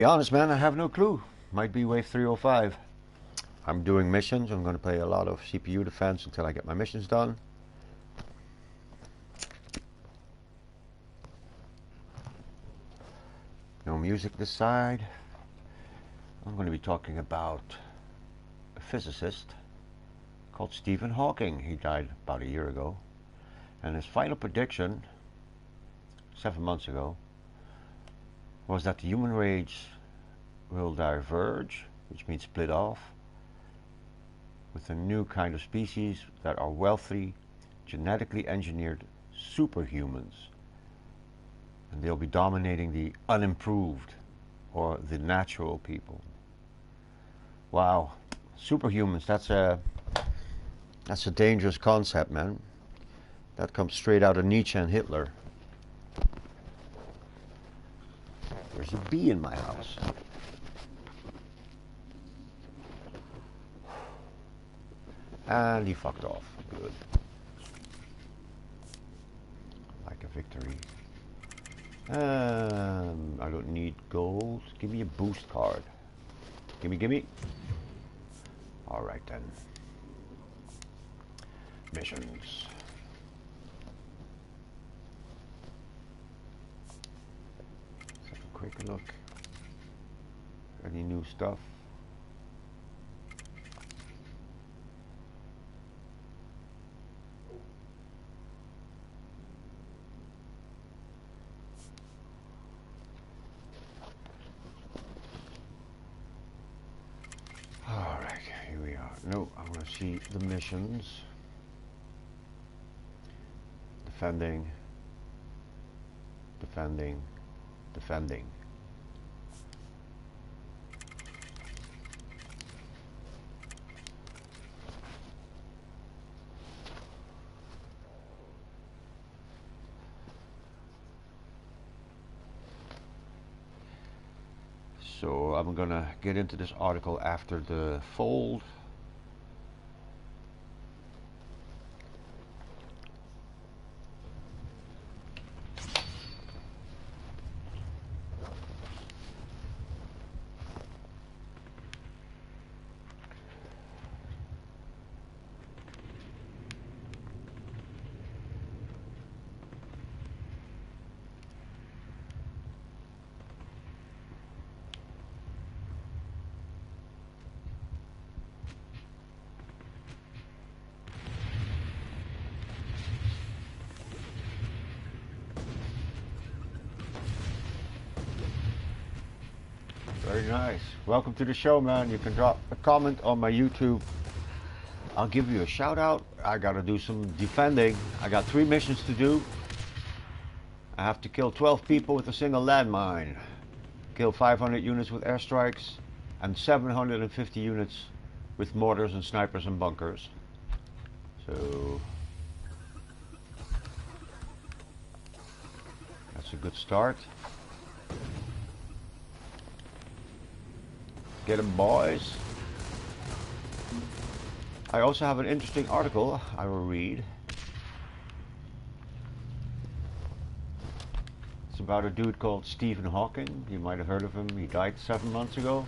Be honest, man, I have no clue. Might be wave 305. I'm doing missions. I'm going to play a lot of CPU defense until I get my missions done. No music this side. I'm going to be talking about a physicist called Stephen Hawking. He died about a year ago. And his final prediction, 7 months ago, was that the human race will diverge, which means split off, with a new kind of species that are wealthy, genetically engineered superhumans. And they'll be dominating the unimproved, or the natural people. Wow, superhumans, that's a dangerous concept, man. That comes straight out of Nietzsche and Hitler. There's a bee in my house. And he fucked off. Good. Like a victory. I don't need gold. Give me a boost card. Gimme. Alright then. Missions. Let's have a quick look. Any new stuff? Alright, here we are. No, I want to see the missions. Defending. So I'm gonna get into this article after the fold. Very nice. Welcome to the show, man. You can drop a comment on my YouTube. I'll give you a shout out. I gotta do some defending. I got 3 missions to do. I have to kill 12 people with a single landmine, kill 500 units with airstrikes, and 750 units with mortars and snipers and bunkers. So that's a good start. Get 'em, boys. I also have an interesting article I will read. It's about a dude called Stephen Hawking. You might have heard of him. He died 7 months ago.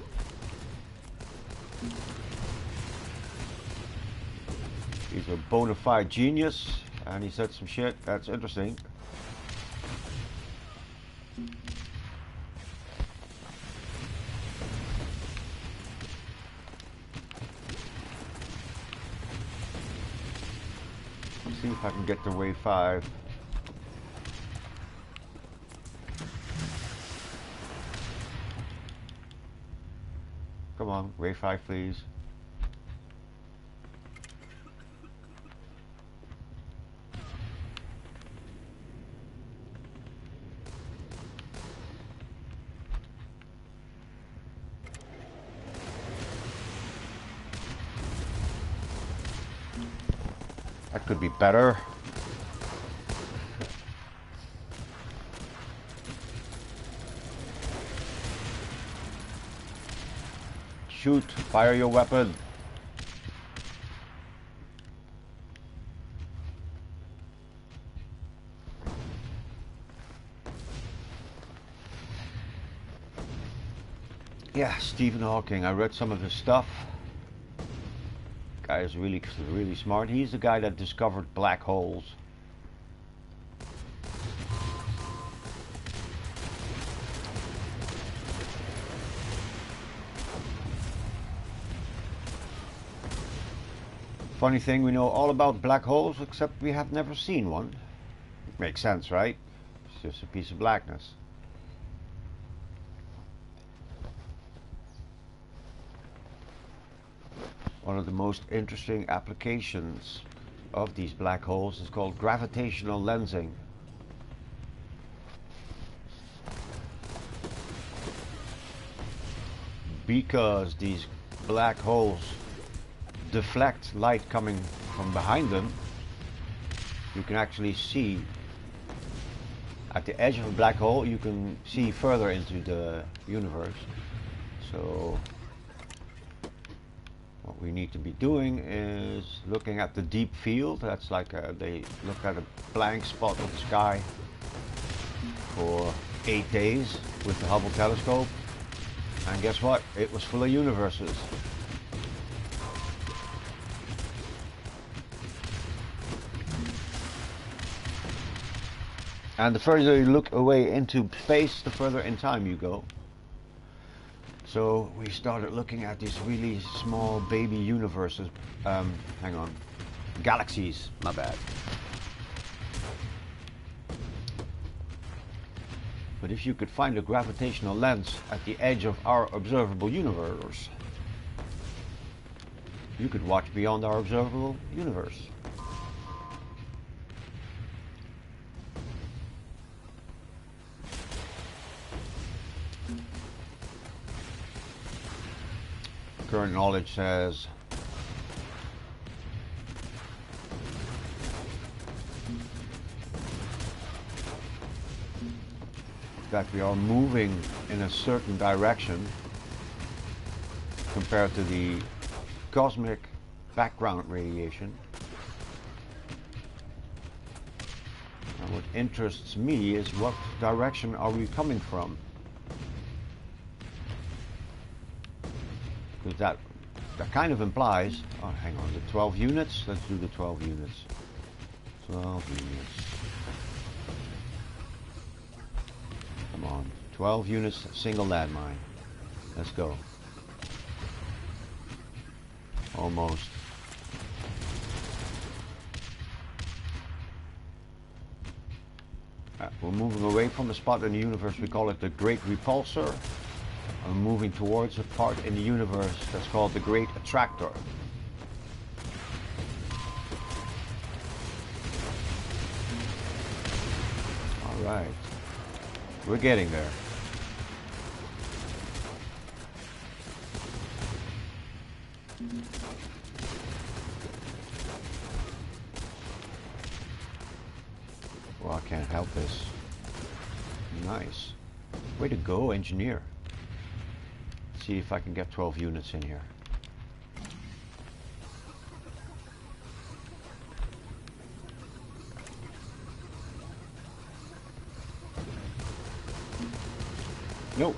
He's a bona fide genius, and he said some shit that's interesting. See if I can get to wave 5. Come on, wave 5 please. That could be better. Shoot, fire your weapon. Yeah, Stephen Hawking. I read some of his stuff. Guy is really, really smart. He's the guy that discovered black holes. Funny thing, we know all about black holes, except we have never seen one. Makes sense, right? It's just a piece of blackness. One of the most interesting applications of these black holes is called gravitational lensing. Because these black holes deflect light coming from behind them, you can actually see at the edge of a black hole, you can see further into the universe. So what we need to be doing is looking at the deep field. That's like they looked at a blank spot of the sky for 8 days with the Hubble telescope, and guess what? It was full of universes. And the further you look away into space, the further in time you go. So we started looking at these really small baby universes. Hang on. Galaxies, my bad. But if you could find a gravitational lens at the edge of our observable universe, you could watch beyond our observable universe. Current knowledge says that we are moving in a certain direction compared to the cosmic background radiation. And what interests me is what direction are we coming from? Because that kind of implies, oh hang on, the 12 units, let's do the 12 units. 12 units. Come on, 12 units, single landmine. Let's go. Almost. We're moving away from a spot in the universe, we call it the Great Repulsor. I'm moving towards a part in the universe that's called the Great Attractor. Alright. We're getting there. Well, I can't help this. Nice. Way to go, engineer. See if I can get 12 units in here. Nope.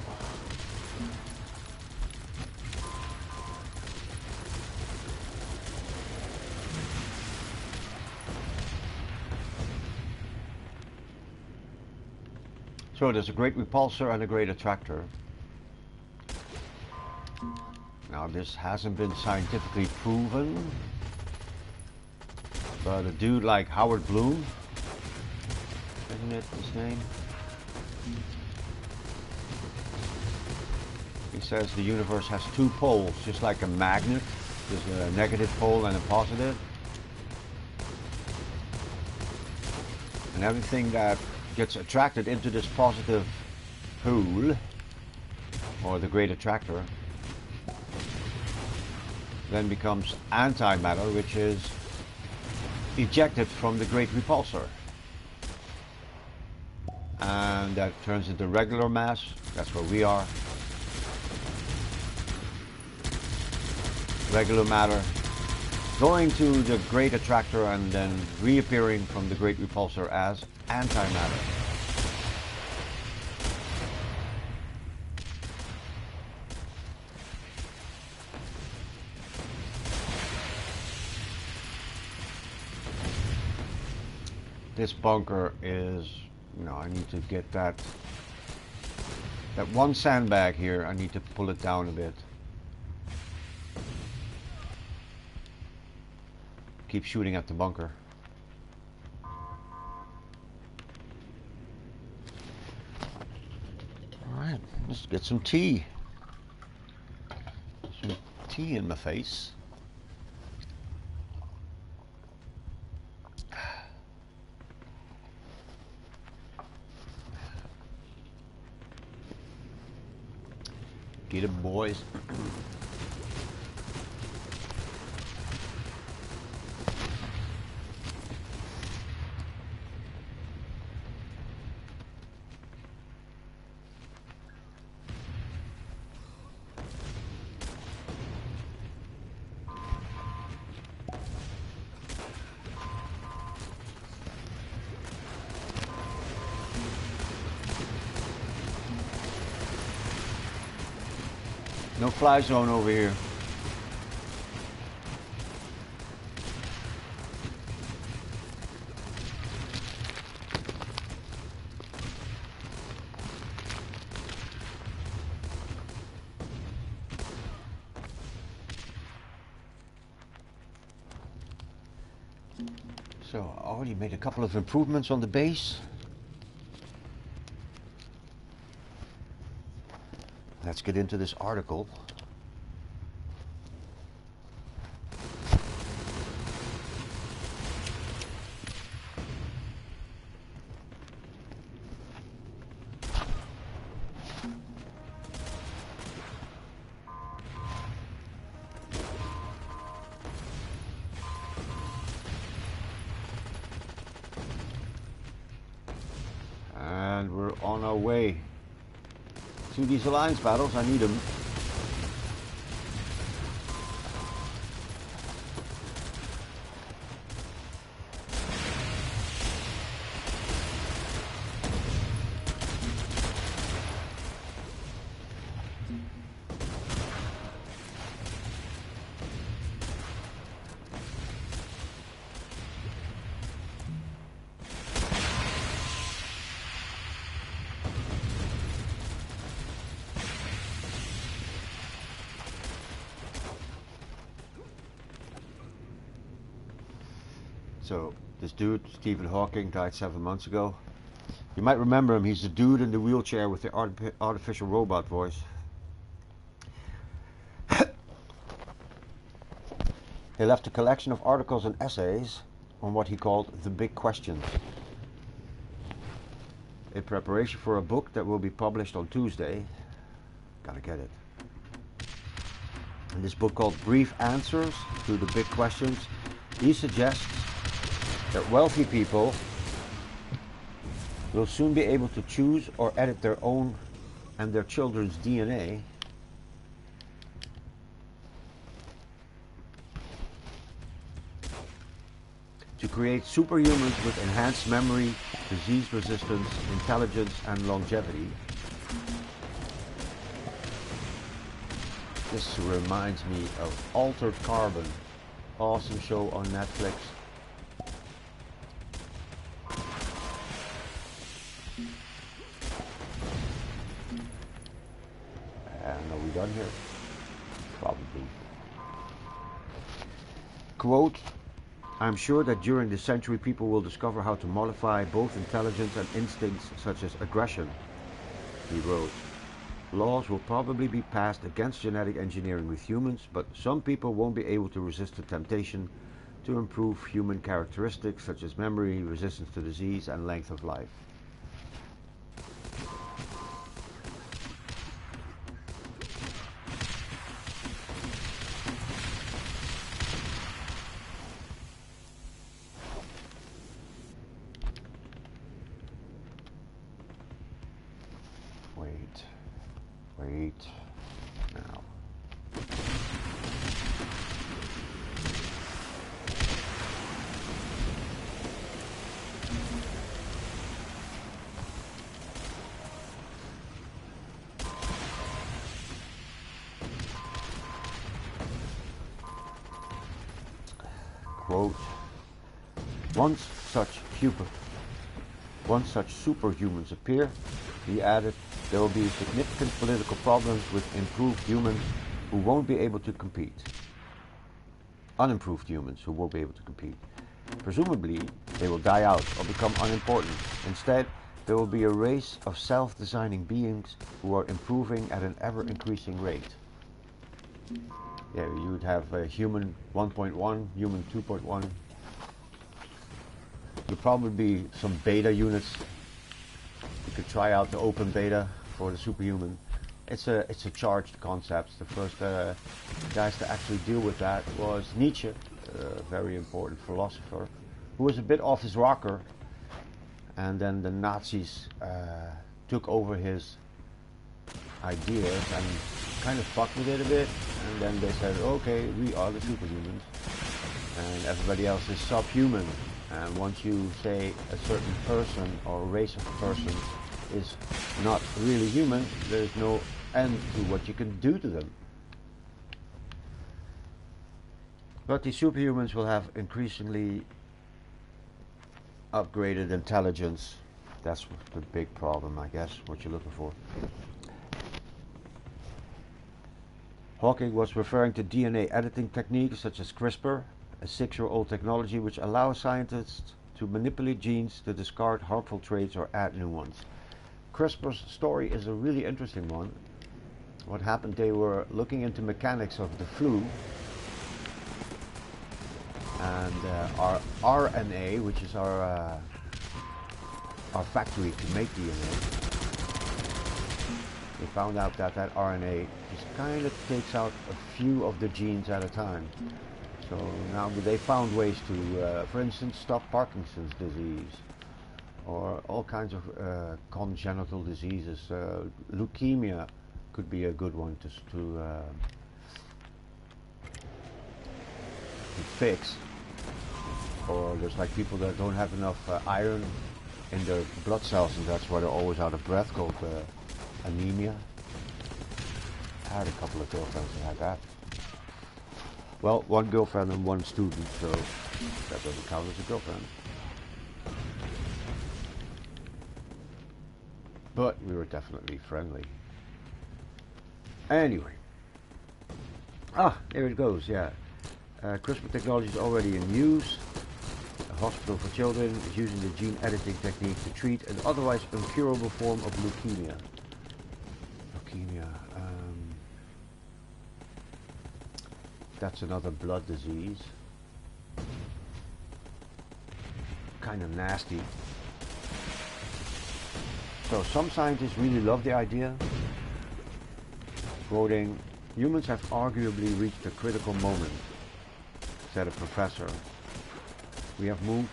So there's a great repulsor and a great attractor. Now this hasn't been scientifically proven, but a dude like Howard Bloom, isn't it his name? He says the universe has two poles, just like a magnet. There's a negative pole and a positive. And everything that gets attracted into this positive pole, or the great attractor, then becomes antimatter, which is ejected from the great repulsor. And that turns into regular mass. That's where we are. Regular matter going to the great attractor and then reappearing from the great repulsor as antimatter. This bunker is, I need to get that one sandbag here. I need to pull it down a bit. Keep shooting at the bunker. Alright, let's get some tea. Some tea in my face. Get it, boys. No fly zone over here. So I already made a couple of improvements on the base. Let's get into this article. And we're on our way to these alliance battles. I need them. So this dude, Stephen Hawking, died 7 months ago. You might remember him. He's the dude in the wheelchair with the artificial robot voice. He left a collection of articles and essays on what he called the big questions, in preparation for a book that will be published on Tuesday. Gotta get it. In this book called Brief Answers to the Big Questions, he suggests that wealthy people will soon be able to choose or edit their own and their children's DNA to create superhumans with enhanced memory, disease resistance, intelligence, and longevity. This reminds me of Altered Carbon, awesome show on Netflix. And are we done here? Probably. Quote, "I'm sure that during this century people will discover how to modify both intelligence and instincts such as aggression," he wrote. "Laws will probably be passed against genetic engineering with humans, but some people won't be able to resist the temptation to improve human characteristics such as memory, resistance to disease, and length of life." Wait, now. Quote, "Once such Once such superhumans appear, he added, there will be significant political problems with improved humans who won't be able to compete. Unimproved humans who won't be able to compete. Presumably, they will die out or become unimportant. Instead, there will be a race of self-designing beings who are improving at an ever-increasing rate. Yeah, you would have human 1.1, human 2.1. There'll probably be some beta units. You could try out the open beta for the superhuman. It's a charged concept. The first guys to actually deal with that was Nietzsche, a very important philosopher, who was a bit off his rocker, and then the Nazis took over his ideas and kind of fucked with it a bit, and then they said, okay, we are the superhumans, and everybody else is subhuman. And once you say a certain person or race of persons is not really human, there's no end to what you can do to them. But the superhumans will have increasingly upgraded intelligence. That's the big problem, I guess, what you're looking for. Hawking was referring to DNA editing techniques such as CRISPR, a 6-year-old technology which allows scientists to manipulate genes to discard harmful traits or add new ones. CRISPR's story is a really interesting one. What happened, they were looking into mechanics of the flu, and our RNA, which is our factory to make DNA, they found out that that RNA just kind of takes out a few of the genes at a time. So now they found ways to, for instance, stop Parkinson's disease, or all kinds of congenital diseases. Leukemia could be a good one to fix. Or there's like people that don't have enough iron in their blood cells, and that's why they're always out of breath, called anemia. I had a couple of girlfriends that had that. Well, one girlfriend and one student, so that doesn't count as a girlfriend. But we were definitely friendly. Anyway. There it goes, yeah. CRISPR technology is already in use. A hospital for children is using the gene editing technique to treat an otherwise incurable form of leukemia. That's another blood disease. Kind of nasty. So some scientists really love the idea. Quoting, humans have arguably reached a critical moment, said a professor. We have moved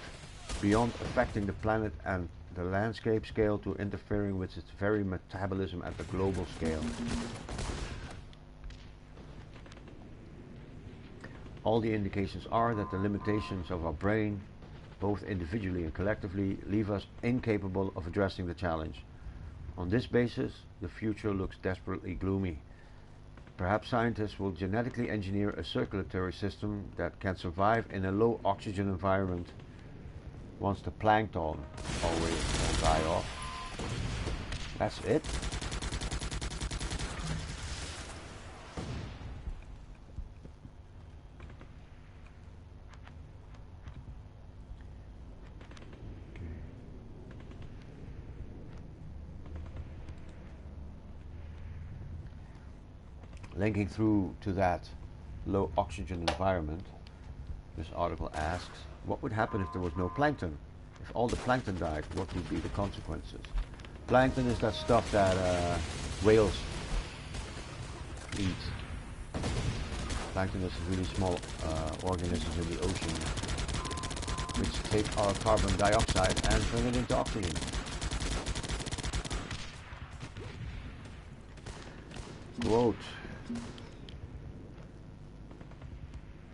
beyond affecting the planet and the landscape scale to interfering with its very metabolism at the global scale. All the indications are that the limitations of our brain, both individually and collectively, leave us incapable of addressing the challenge. On this basis, the future looks desperately gloomy. Perhaps scientists will genetically engineer a circulatory system that can survive in a low oxygen environment once the plankton always will die off. That's it. Linking through to that low oxygen environment, this article asks, what would happen if there was no plankton? If all the plankton died, what would be the consequences? Plankton is that stuff that whales eat. Plankton is really small organisms in the ocean which take our carbon dioxide and turn it into oxygen. Quote,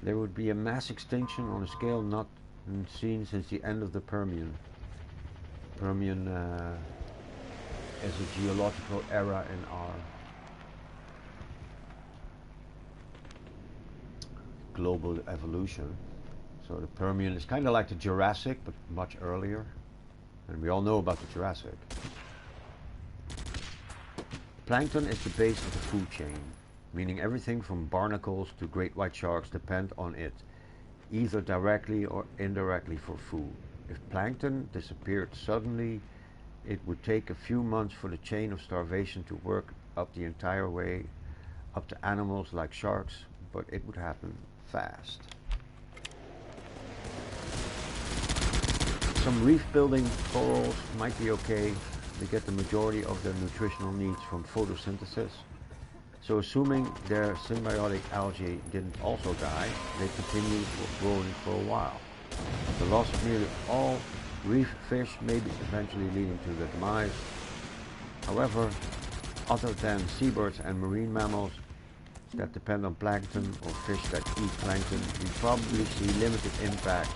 there would be a mass extinction on a scale not seen since the end of the Permian. Permian is a geological era in our global evolution. So the Permian is kind of like the Jurassic, but much earlier. And we all know about the Jurassic. Plankton is the base of the food chain, meaning everything from barnacles to great white sharks depend on it, either directly or indirectly for food. If plankton disappeared suddenly, it would take a few months for the chain of starvation to work up the entire way up to animals like sharks, but it would happen fast. Some reef-building corals might be okay. They get the majority of their nutritional needs from photosynthesis. So assuming their symbiotic algae didn't also die, they continued growing for a while. The loss of nearly all reef fish may be eventually leading to their demise. However, other than seabirds and marine mammals that depend on plankton or fish that eat plankton, we probably see limited impact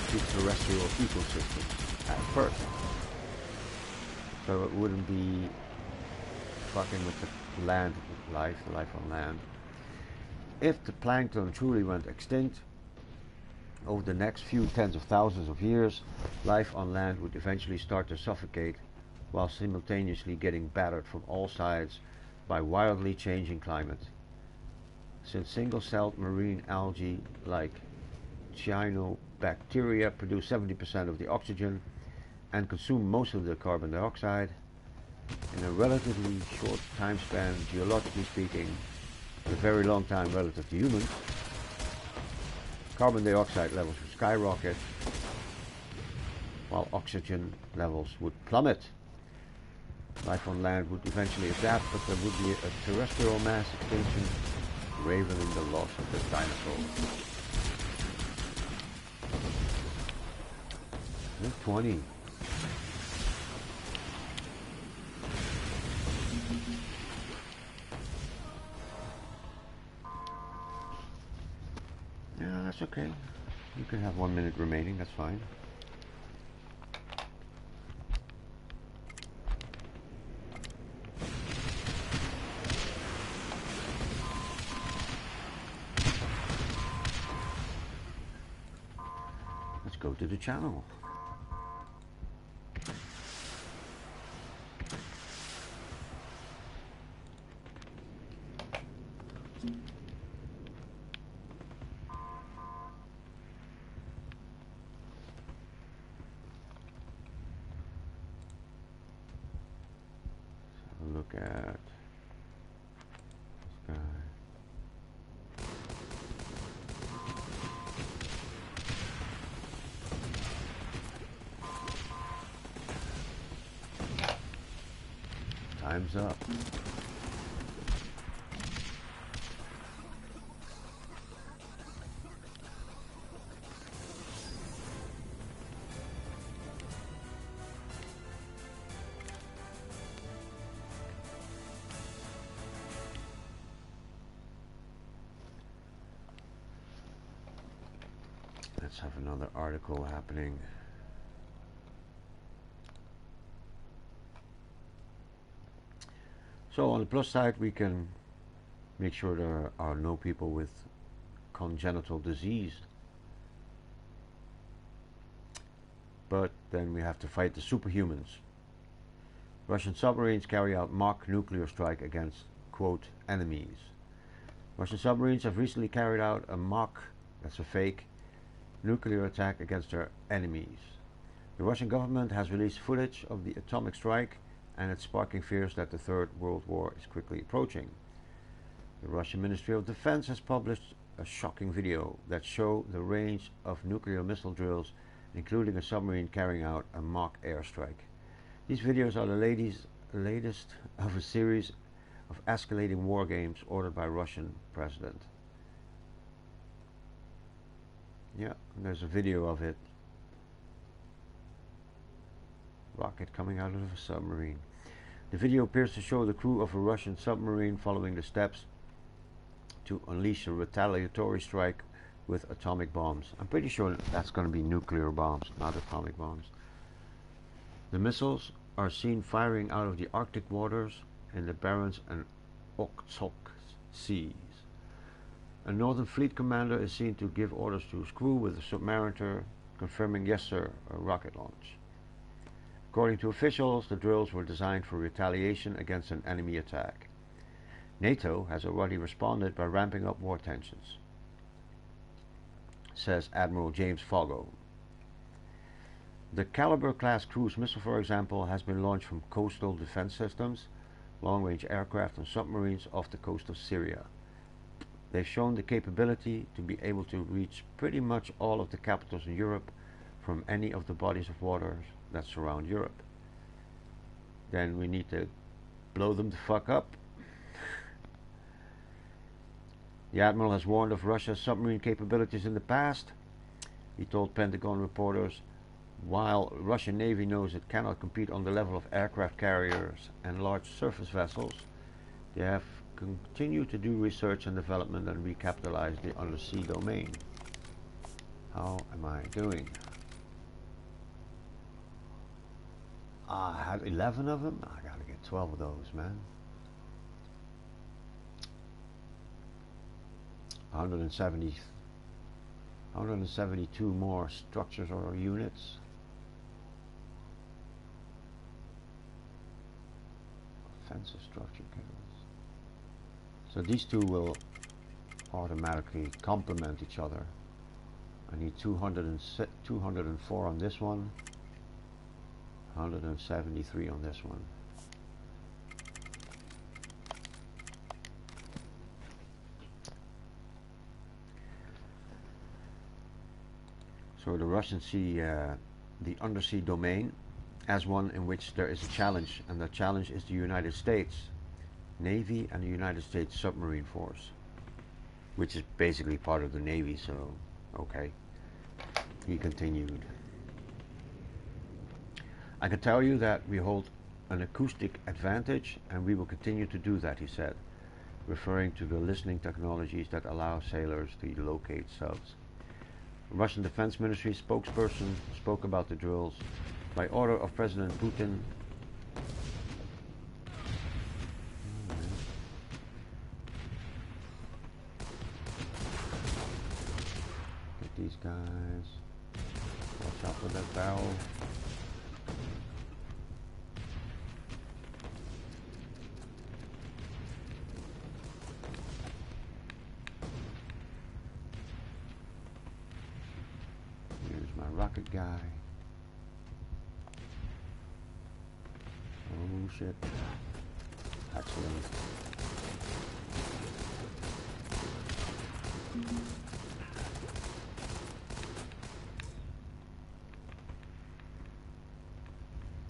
to terrestrial ecosystems at first. So it wouldn't be fucking with the land life, the life on land. If the plankton truly went extinct, over the next few tens of thousands of years, life on land would eventually start to suffocate while simultaneously getting battered from all sides by wildly changing climate. Since single-celled marine algae like cyanobacteria produce 70% of the oxygen and consume most of the carbon dioxide, in a relatively short time span, geologically speaking, a very long time relative to humans, carbon dioxide levels would skyrocket, while oxygen levels would plummet. Life on land would eventually adapt, but there would be a terrestrial mass extinction, ravening the loss of the dinosaurs. 20. Yeah, that's okay. You can have 1 minute remaining, that's fine. Let's go to the channel. Look at this guy. Time's up. Let's have another article happening. So on the plus side, we can make sure there are no people with congenital disease. But then we have to fight the superhumans. Russian submarines carry out mock nuclear strike against, quote, enemies. Russian submarines have recently carried out a mock, that's a fake, nuclear attack against their enemies. The Russian government has released footage of the atomic strike, and it's sparking fears that the Third World War is quickly approaching. The Russian Ministry of Defense has published a shocking video that shows the range of nuclear missile drills, including a submarine carrying out a mock airstrike. These videos are the latest of a series of escalating war games ordered by Russian president. Yeah, there's a video of it. Rocket coming out of a submarine. The video appears to show the crew of a Russian submarine following the steps to unleash a retaliatory strike with atomic bombs. I'm pretty sure that's going to be nuclear bombs, not atomic bombs. The missiles are seen firing out of the Arctic waters in the Barents and Okhotsk seas. A Northern Fleet commander is seen to give orders to his crew with a submariner, confirming, yes sir, a rocket launch. According to officials, the drills were designed for retaliation against an enemy attack. NATO has already responded by ramping up war tensions, says Admiral James Foggo. The Caliber-class cruise missile, for example, has been launched from coastal defense systems, long-range aircraft and submarines off the coast of Syria. They've shown the capability to be able to reach pretty much all of the capitals in Europe from any of the bodies of water that surround Europe. Then we need to blow them the fuck up. The Admiral has warned of Russia's submarine capabilities in the past. He told Pentagon reporters, while Russian Navy knows it cannot compete on the level of aircraft carriers and large surface vessels, they have continued to do research and development and recapitalize the undersea domain. How am I doing? I had 11 of them. I gotta get 12 of those, man. 172 more structures or units. Offensive structure cables. So these two will automatically complement each other. I need 204 on this one, 173 on this one. So the Russians see the undersea domain as one in which there is a challenge, and that challenge is the United States Navy and the United States Submarine Force, which is basically part of the Navy, so okay. He continued. I can tell you that we hold an acoustic advantage, and we will continue to do that, he said, referring to the listening technologies that allow sailors to locate subs. The Russian Defense Ministry spokesperson spoke about the drills. By order of President Putin, get these guys. Watch out for that barrel. Here's my rocket guy. Oh shit. Excellent.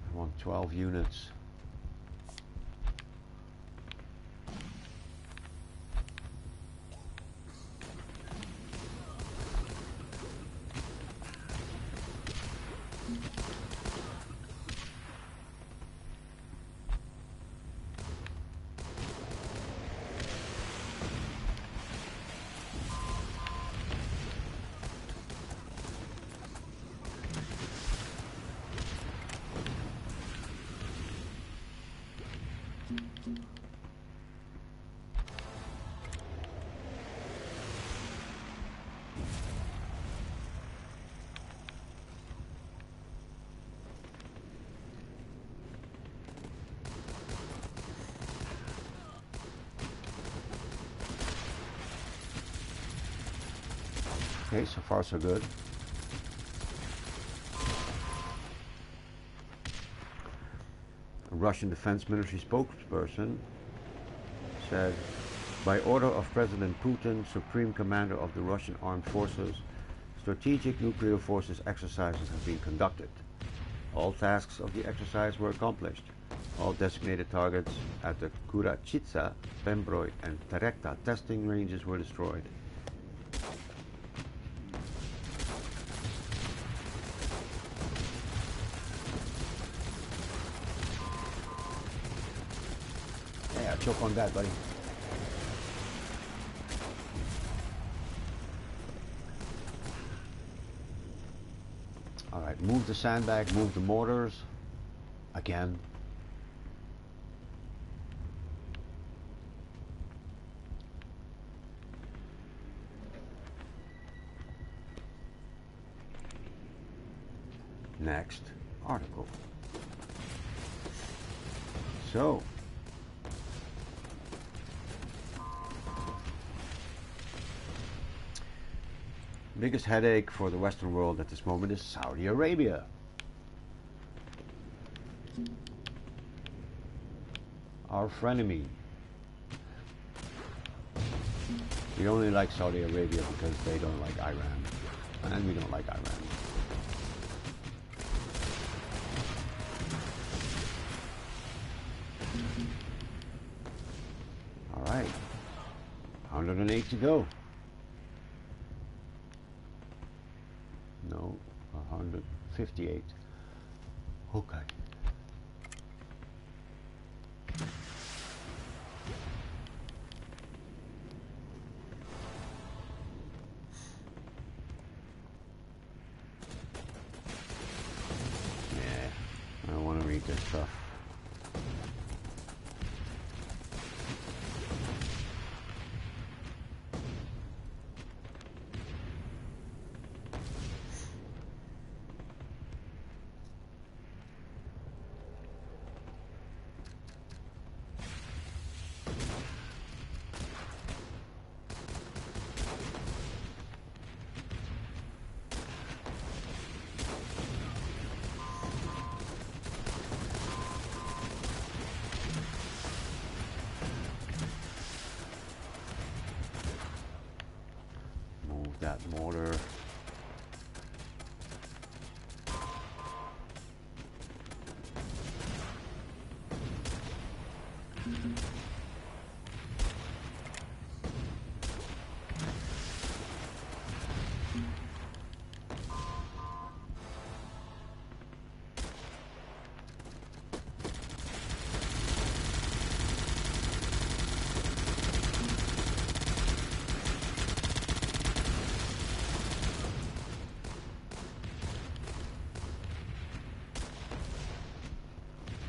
I want 12 units. Okay, so far so good. A Russian Defense Ministry spokesperson said, by order of President Putin, Supreme Commander of the Russian Armed Forces, strategic nuclear forces exercises have been conducted. All tasks of the exercise were accomplished. All designated targets at the Kurachitsa, Pembroke and Terekta testing ranges were destroyed. Yeah, choke on that, buddy. Alright, move the sandbag, move the mortars. Again. Next article. So, biggest headache for the Western world at this moment is Saudi Arabia. Our frenemy. We only like Saudi Arabia because they don't like Iran. And we don't like Iran. Alright. 108 to go. No, 158. Okay. I don't want to read this stuff. That mortar.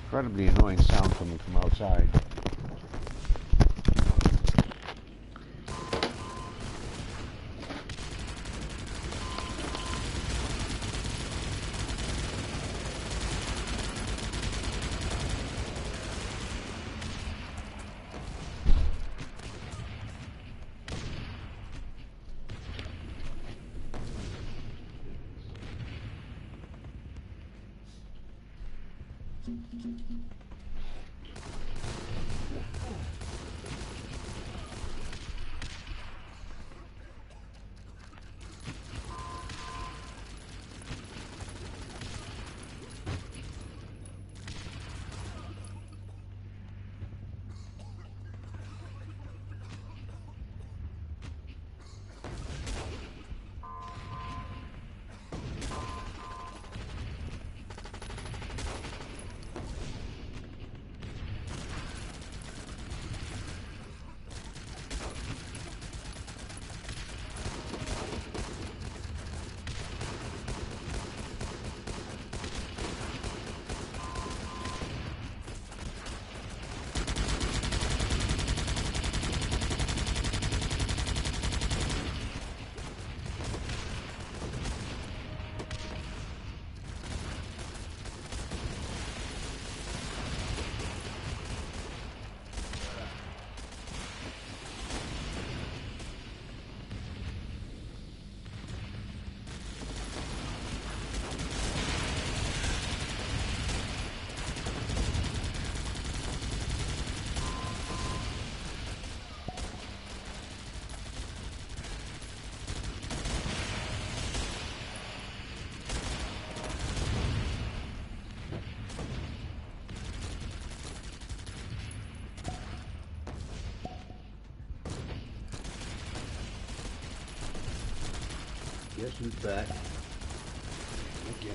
Incredibly annoying sound coming from outside. Guess who's back? Again.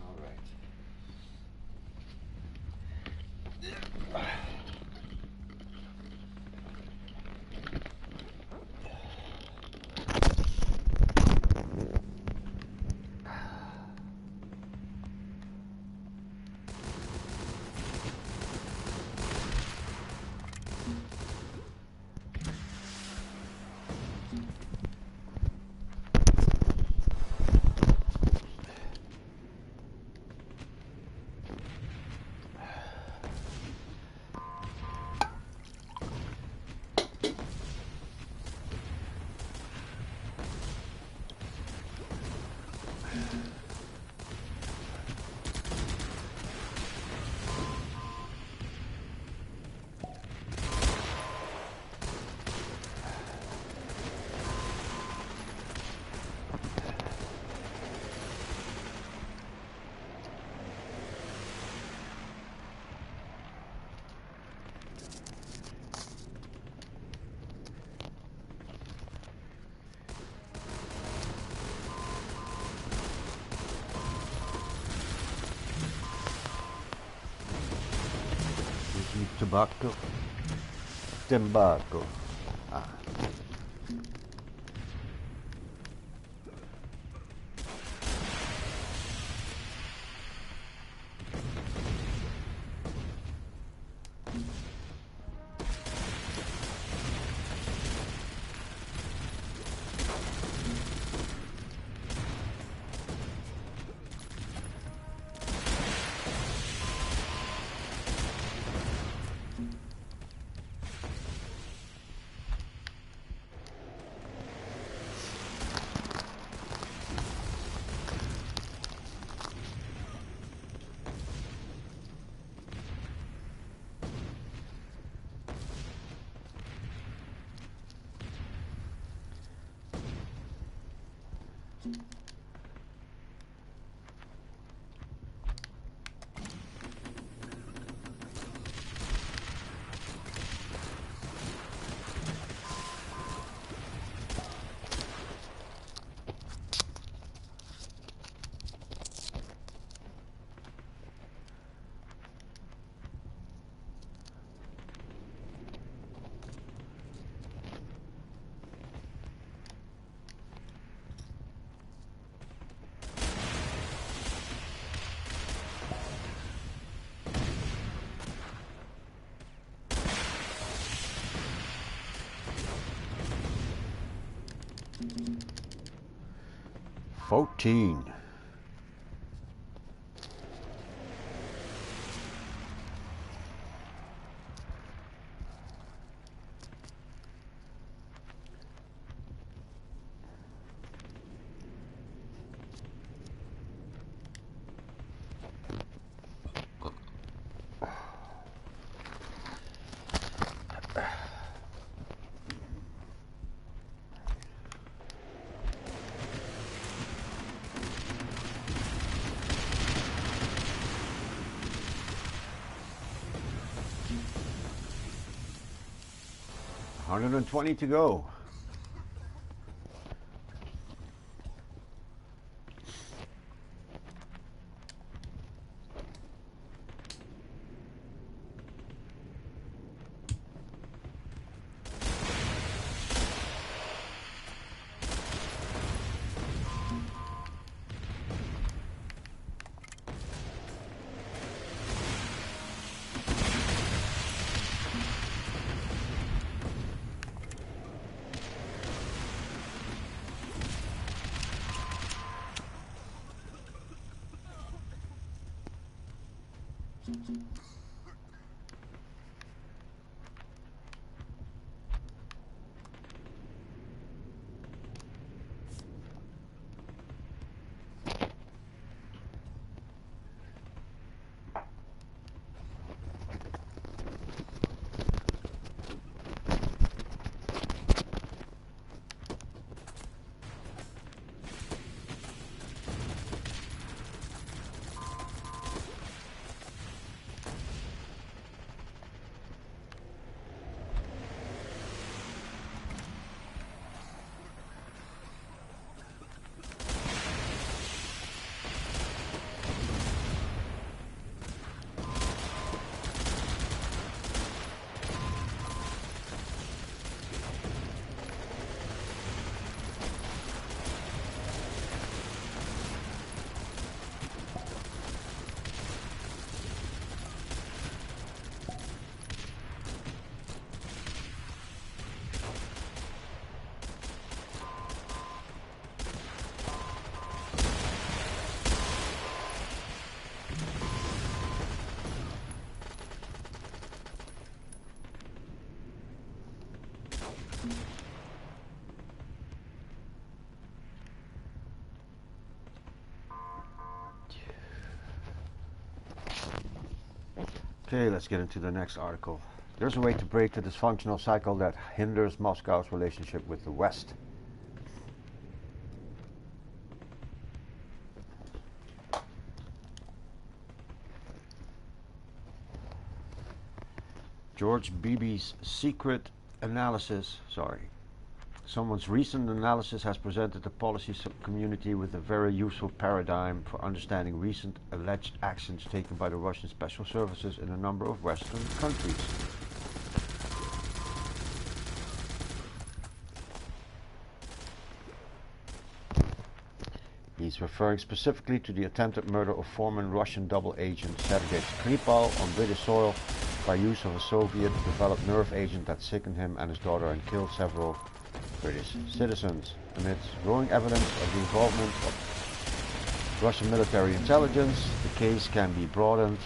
All right. Tobacco. Tobacco. Ah. $14. $120 to go. Okay, let's get into the next article. There's a way to break the dysfunctional cycle that hinders Moscow's relationship with the West. George Beebe's secret Someone's recent analysis has presented the policy community with a very useful paradigm for understanding recent alleged actions taken by the Russian special services in a number of Western countries. He's referring specifically to the attempted murder of former Russian double agent Sergei Skripal on British soil by use of a Soviet-developed nerve agent that sickened him and his daughter and killed several British citizens. Amidst growing evidence of the involvement of Russian military intelligence, the case can be broadened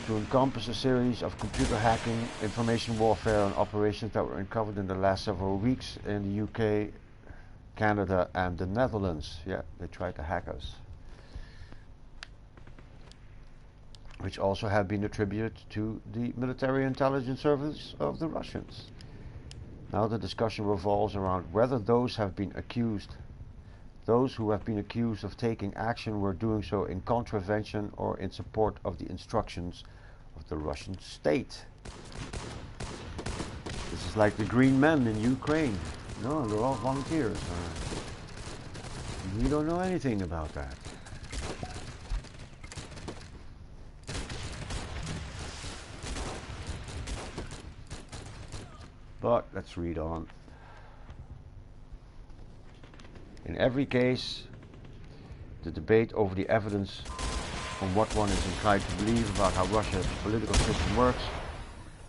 to encompass a series of computer hacking, information warfare and operations that were uncovered in the last several weeks in the UK, Canada and the Netherlands. Yeah, they tried to hack us. Which also have been attributed to the military intelligence service of the Russians. Now the discussion revolves around whether those who have been accused of taking action were doing so in contravention or in support of the instructions of the Russian state. This is like the green men in Ukraine. No, they're all volunteers. We don't know anything about that. But let's read on. In every case, the debate over the evidence on what one is inclined to believe about how Russia's political system works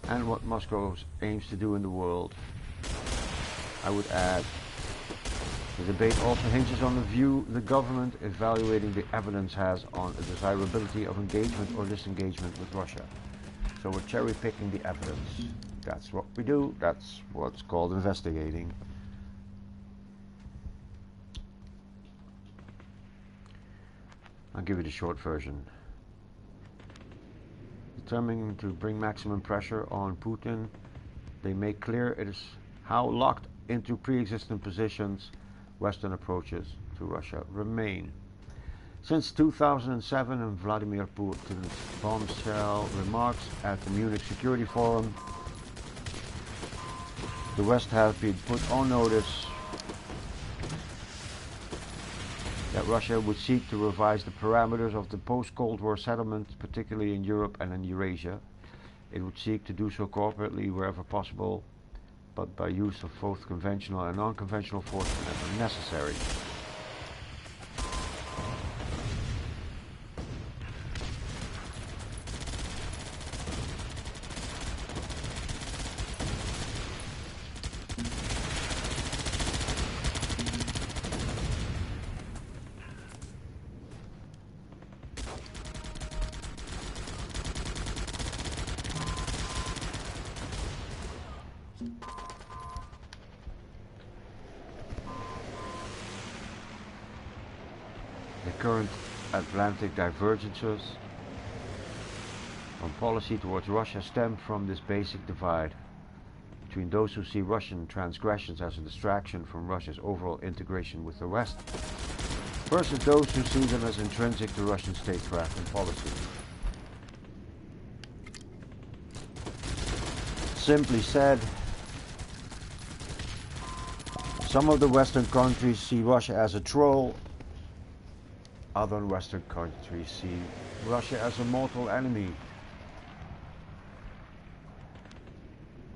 and what Moscow aims to do in the world. I would add, the debate also hinges on the view the government evaluating the evidence has on the desirability of engagement or disengagement with Russia. So we're cherry picking the evidence. That's what we do. That's what's called investigating. I'll give you the short version. Determining to bring maximum pressure on Putin, they make clear it is how locked into pre-existing positions Western approaches to Russia remain. Since 2007 and Vladimir Putin's bombshell remarks at the Munich Security Forum, the West has been put on notice that Russia would seek to revise the parameters of the post-Cold War settlement, particularly in Europe and in Eurasia. It would seek to do so cooperatively wherever possible, but by use of both conventional and non-conventional force whenever necessary. The current Atlantic divergences on policy towards Russia stem from this basic divide between those who see Russian transgressions as a distraction from Russia's overall integration with the West versus those who see them as intrinsic to Russian statecraft and policy. Simply said, some of the Western countries see Russia as a troll. Other Western countries see Russia as a mortal enemy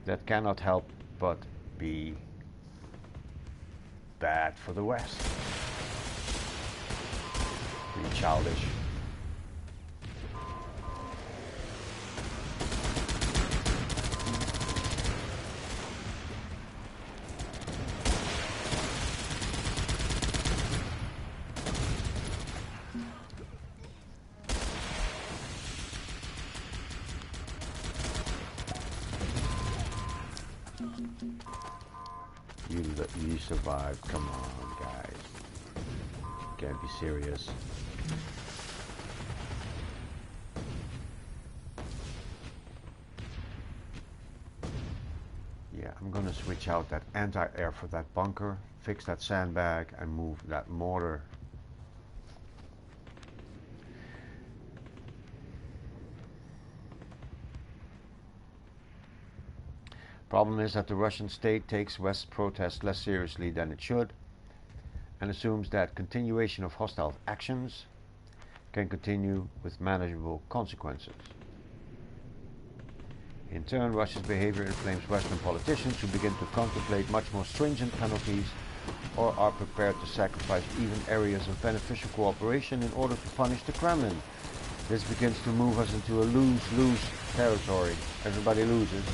that cannot help but be bad for the West. Be childish. You survived. Come on, guys. Can't be serious. Yeah, I'm gonna switch out that anti-air for that bunker, fix that sandbag, and move that mortar. Problem is that the Russian state takes West protests less seriously than it should and assumes that continuation of hostile actions can continue with manageable consequences. In turn, Russia's behavior inflames Western politicians who begin to contemplate much more stringent penalties or are prepared to sacrifice even areas of beneficial cooperation in order to punish the Kremlin. This begins to move us into a lose-lose territory. Everybody loses.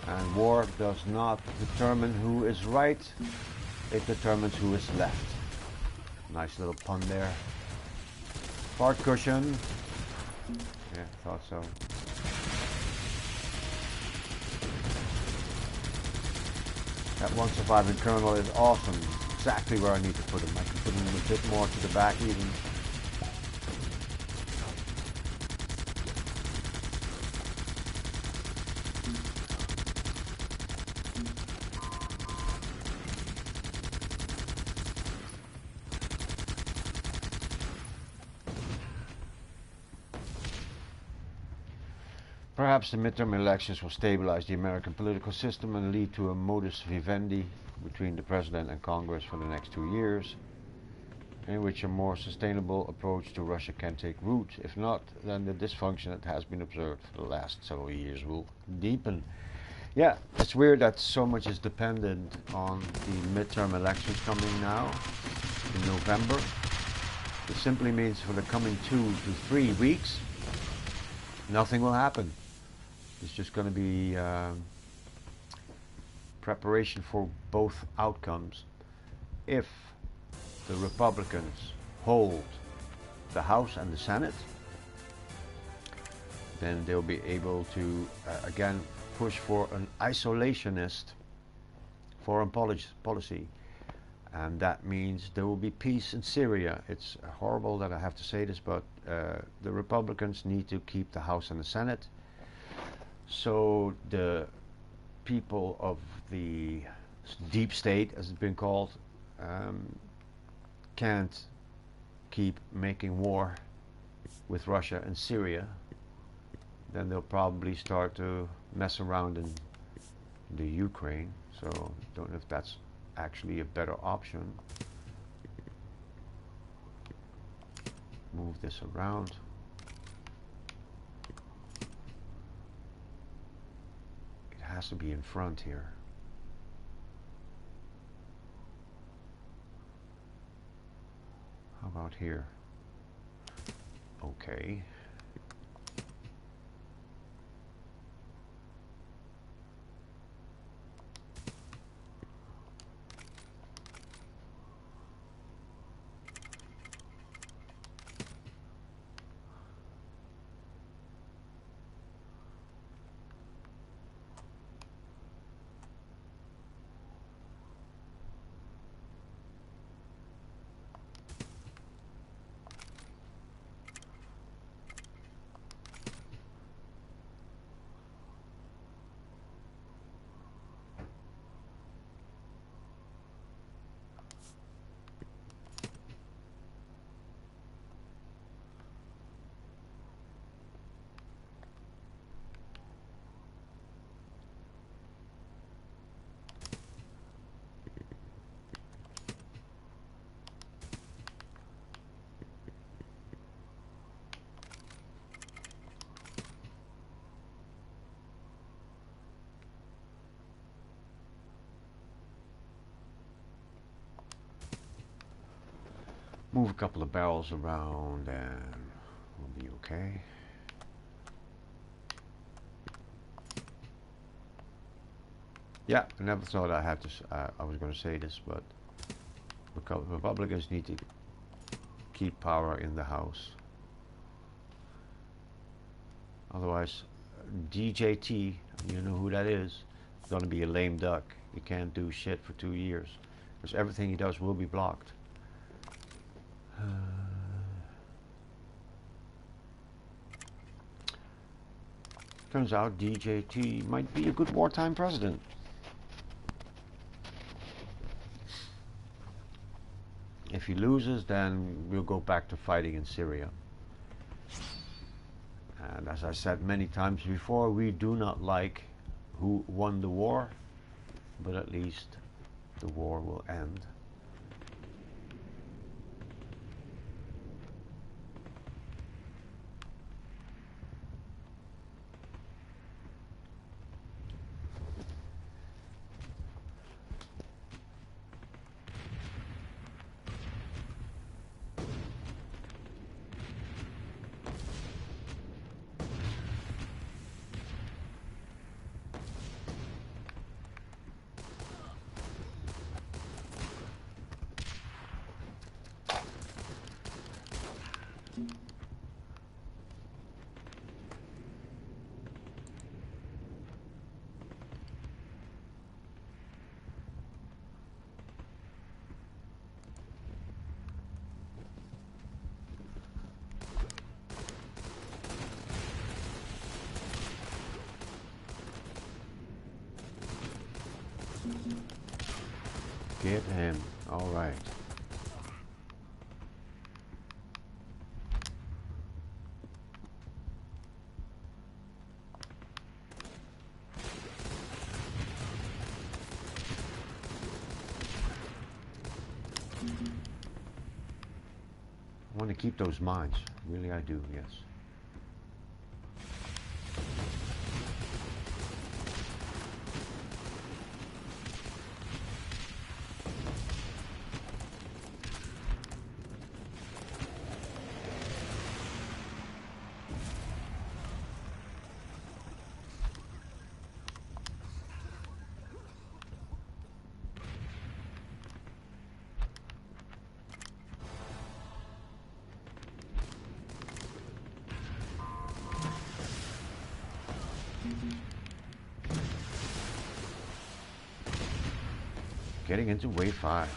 And war does not determine who is right, it determines who is left. Nice little pun there. Fart cushion. Yeah, thought so. That one surviving colonel is awesome. Exactly where I need to put him. I can put him a bit more to the back even. Perhaps the midterm elections will stabilize the American political system and lead to a modus vivendi between the President and Congress for the next 2 years, in which a more sustainable approach to Russia can take root. If not, then the dysfunction that has been observed for the last several years will deepen. Yeah, it's weird that so much is dependent on the midterm elections coming now in November. It simply means for the coming 2 to 3 weeks, nothing will happen. It's just going to be preparation for both outcomes. If the Republicans hold the House and the Senate, then they'll be able to again push for an isolationist foreign policy. And that means there will be peace in Syria. It's horrible that I have to say this, but the Republicans need to keep the House and the Senate. So the people of the deep state, as it's been called, can't keep making war with Russia and Syria. Then they'll probably start to mess around in the Ukraine. So don't know if that's actually a better option. Move this around. It has to be in front here. How about here? Okay. Move a couple of barrels around and we'll be okay. Yeah, I never thought I had to. I was going to say this, but Republicans need to keep power in the House. Otherwise, DJT, you know who that is, going to be a lame duck. He can't do shit for 2 years because everything he does will be blocked. Turns out DJT might be a good wartime president. If he loses, then we'll go back to fighting in Syria. And as I said many times before, we do not like who won the war, but at least the war will end. Get him. All right. I want to keep those mines. Really, I do, yes. Getting into wave 5.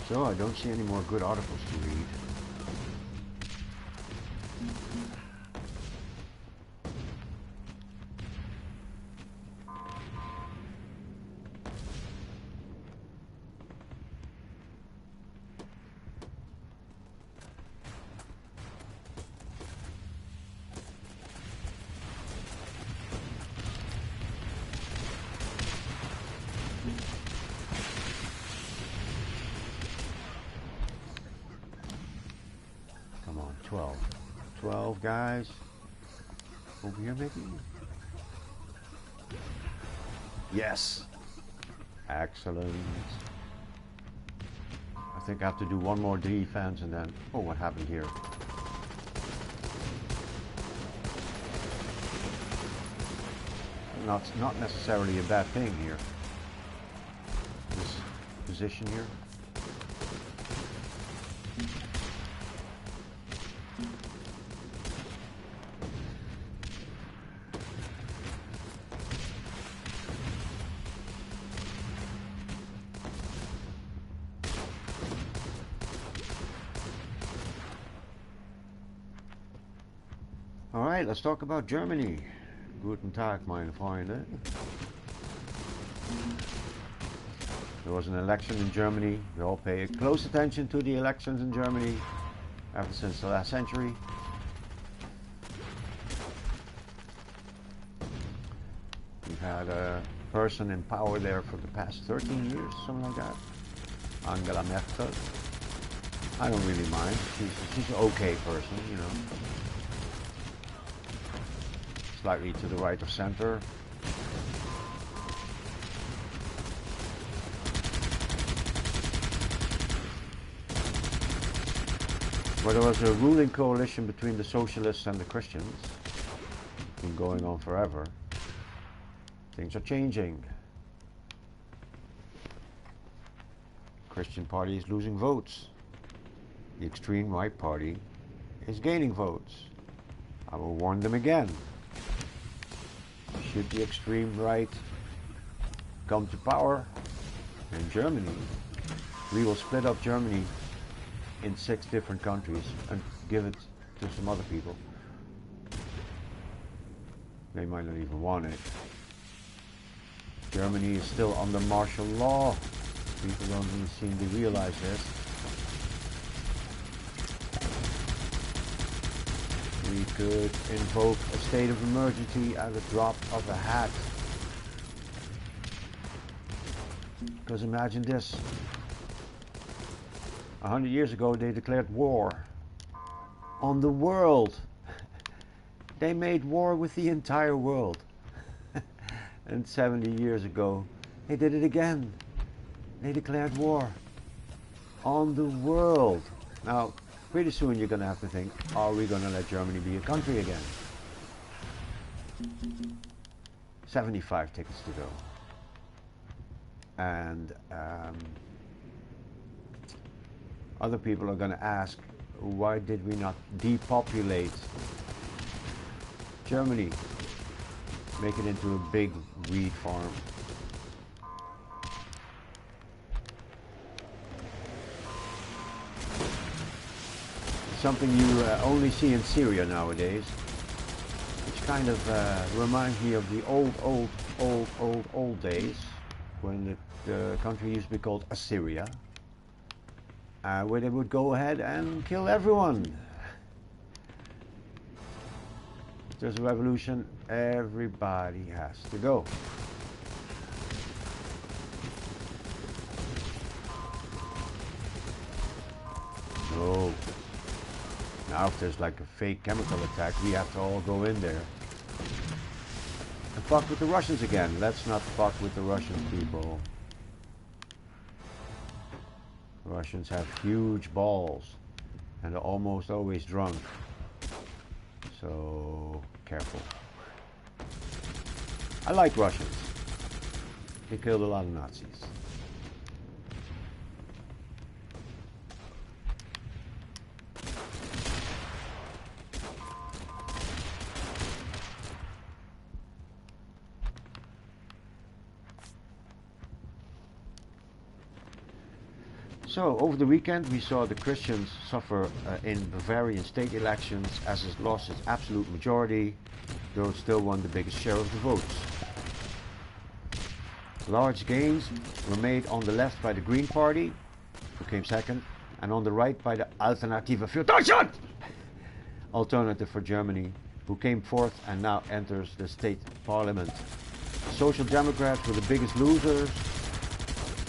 So I don't see any more good articles to read. 12. 12 guys. Over here maybe? Yes. Excellent. I think I have to do one more defense and then... Oh, what happened here? Not necessarily a bad thing here. This position here. All right, let's talk about Germany. Guten Tag, meine Freunde. There was an election in Germany. We all pay close attention to the elections in Germany ever since the last century. We've had a person in power there for the past 13 years, something like that. Angela Merkel. I don't really mind. She's an okay person, you know. Slightly to the right of center. But there was a ruling coalition between the socialists and the Christians. Been going on forever. Things are changing. Christian party is losing votes. The extreme right party is gaining votes. I will warn them again. Should the extreme right come to power in Germany, we will split up Germany in 6 different countries and give it to some other people. They might not even want it. Germany is still under martial law. People don't even seem to realize this. We could invoke a state of emergency at the drop of a hat. Because imagine this. 100 years ago they declared war on the world. They made war with the entire world. And 70 years ago they did it again. They declared war on the world. Now, pretty soon you're going to have to think, are we going to let Germany be a country again? 75 tickets to go. And other people are going to ask, why did we not depopulate Germany? Make it into a big wheat farm. Something you only see in Syria nowadays, which kind of reminds me of the old days when the country used to be called Assyria, where they would go ahead and kill everyone. If there's a revolution, everybody has to go. No. Now if there's like a fake chemical attack, we have to all go in there and fuck with the Russians again. Let's not fuck with the Russian people. The Russians have huge balls and are almost always drunk. So careful. I like Russians. They killed a lot of Nazis. So, over the weekend we saw the Christians suffer in Bavarian state elections as it lost its absolute majority, though it still won the biggest share of the votes. Large gains were made on the left by the Green Party, who came second, and on the right by the Alternative für Deutschland, Alternative for Germany, who came fourth and now enters the state parliament. The Social Democrats were the biggest losers,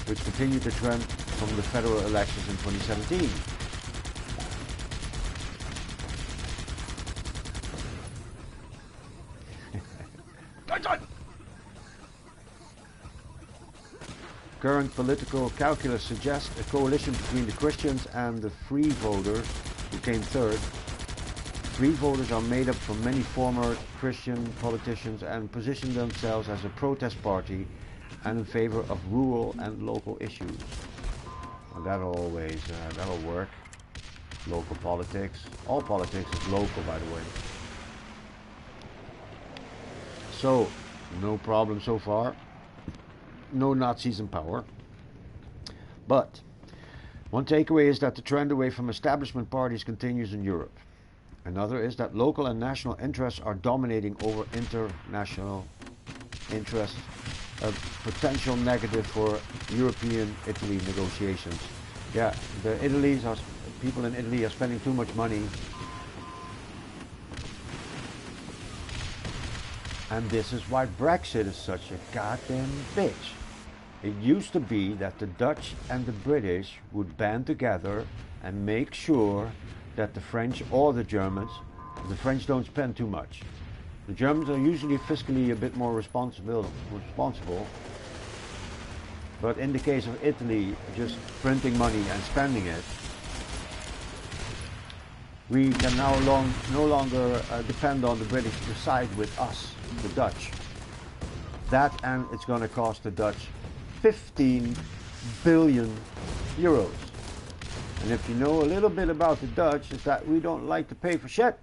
which continued the trend from the federal elections in 2017. Current political calculus suggests a coalition between the Christians and the Free Voters, who came third. Free Voters are made up from many former Christian politicians and position themselves as a protest party and in favor of rural and local issues. Well, that'll work. Local politics. All politics is local, by the way. So, no problem so far. No Nazis in power. But one takeaway is that the trend away from establishment parties continues in Europe. Another is that local and national interests are dominating over international interests, a potential negative for European-Italy negotiations. Yeah, people in Italy are spending too much money. And this is why Brexit is such a goddamn bitch. It used to be that the Dutch and the British would band together and make sure that the French or the Germans, the French don't spend too much. The Germans are usually fiscally a bit more responsible, but in the case of Italy, just printing money and spending it, we can now no longer depend on the British to side with us, the Dutch. That, and it's going to cost the Dutch 15 billion euros. And if you know a little bit about the Dutch, is that we don't like to pay for shit.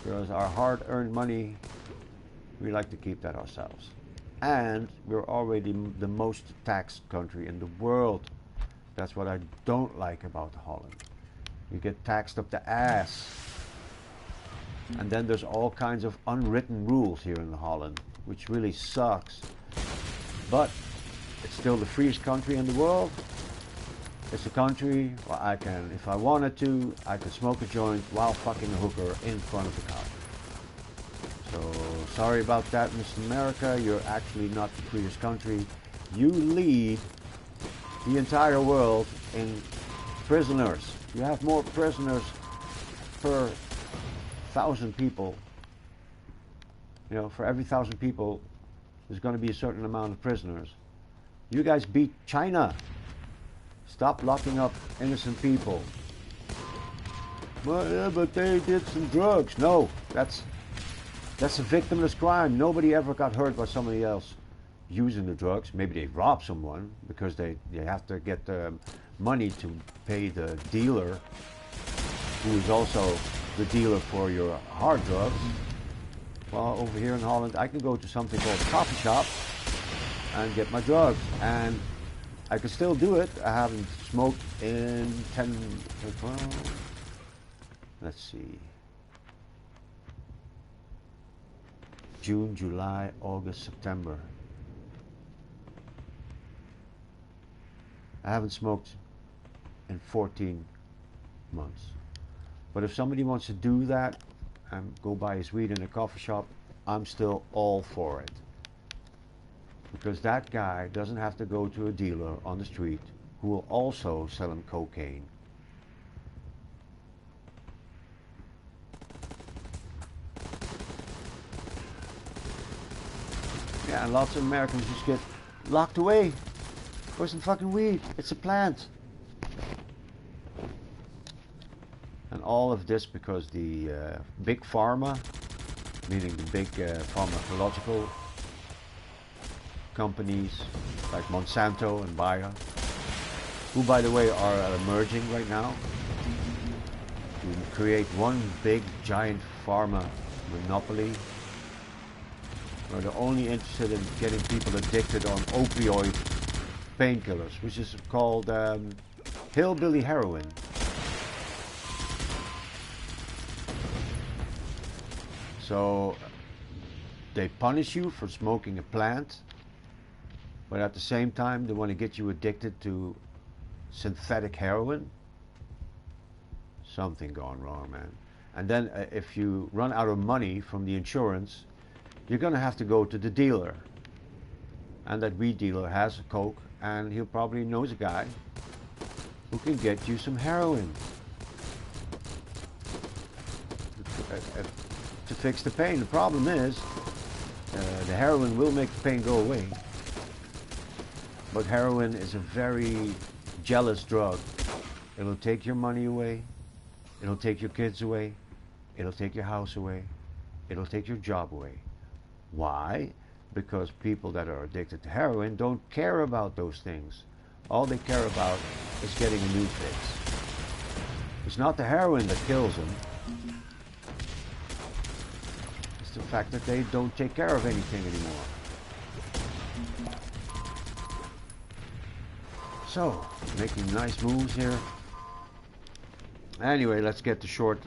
Because our hard-earned money, we like to keep that ourselves. And we're already the most taxed country in the world. That's what I don't like about Holland. You get taxed up the ass. And then there's all kinds of unwritten rules here in Holland, which really sucks. But it's still the freest country in the world. It's a country where I can, if I wanted to, I could smoke a joint while fucking a hooker in front of the car. So, sorry about that, Mr. America. You're actually not the freest country. You lead the entire world in prisoners. You have more prisoners per 1,000 people. You know, for every 1,000 people, there's going to be a certain amount of prisoners. You guys beat China. Stop locking up innocent people. Well, yeah, but they did some drugs. No, that's a victimless crime. Nobody ever got hurt by somebody else using the drugs. Maybe they robbed someone because they have to get the money to pay the dealer, who is also the dealer for your hard drugs. Well, over here in Holland, I can go to something called a coffee shop and get my drugs. And I can still do it. I haven't smoked in 12, let's see, June, July, August, September. I haven't smoked in 14 months. But if somebody wants to do that and go buy his weed in a coffee shop, I'm still all for it. Because that guy doesn't have to go to a dealer on the street who will also sell him cocaine. Yeah, and lots of Americans just get locked away for some fucking weed. It's a plant. And all of this because the big pharma, meaning the big pharmacological companies like Monsanto and Bayer, who by the way are emerging right now to create one big giant pharma monopoly, where they're only interested in getting people addicted on opioid painkillers, which is called hillbilly heroin. So they punish you for smoking a plant, but at the same time they want to get you addicted to synthetic heroin. Something gone wrong, man. And then if you run out of money from the insurance, you're going to have to go to the dealer. And that weed dealer has a coke, and he probably knows a guy who can get you some heroin to fix the pain. The problem is, The heroin will make the pain go away, but heroin is a very jealous drug. It'll take your money away, it'll take your kids away, it'll take your house away, it'll take your job away. Why? Because people that are addicted to heroin don't care about those things. All they care about is getting a new fix. It's not the heroin that kills them. It's the fact that they don't take care of anything anymore. So, making nice moves here. Anyway, let's get the short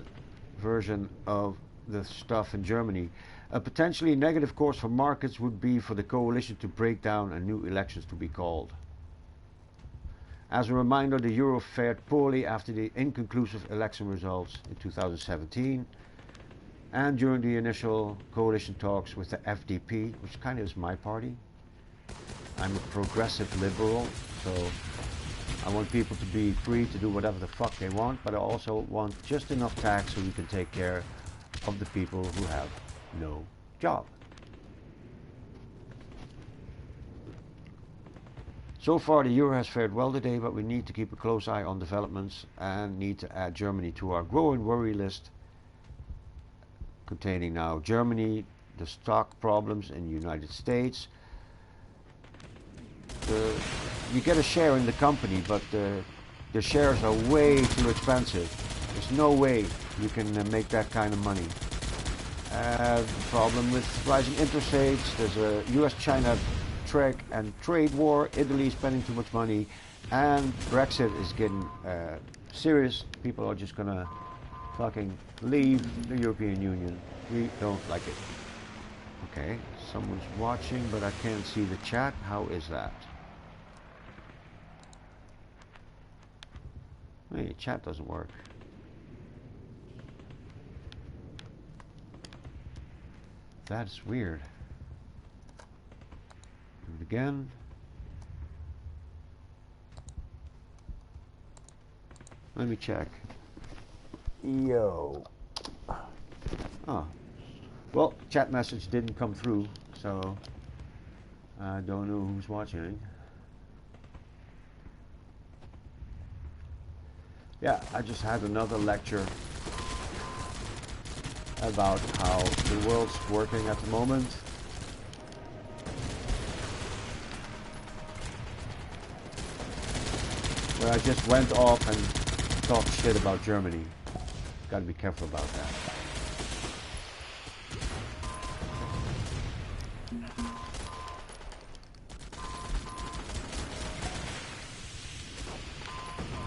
version of the stuff in Germany. A potentially negative course for markets would be for the coalition to break down and new elections to be called. As a reminder, the euro fared poorly after the inconclusive election results in 2017 and during the initial coalition talks with the FDP, which kind of is my party. I'm a progressive liberal, so I want people to be free to do whatever the fuck they want, but I also want just enough tax so we can take care of the people who have no job. So far the euro has fared well today, but we need to keep a close eye on developments and need to add Germany to our growing worry list, containing now Germany, the stock problems in the United States. You get a share in the company, but the shares are way too expensive. There's no way you can make that kind of money. The problem with rising interest rates, there's a US-China trade war, Italy spending too much money, and Brexit is getting serious. People are just gonna fucking leave the European Union. We don't like it. Okay, someone's watching, but I can't see the chat. How is that? Hey, chat doesn't work. That's weird. Do it again. Let me check. Yo. Oh. Well, chat message didn't come through, so I don't know who's watching. Yeah, I just had another lecture about how the world's working at the moment. Where I just went off and talked shit about Germany. Gotta be careful about that.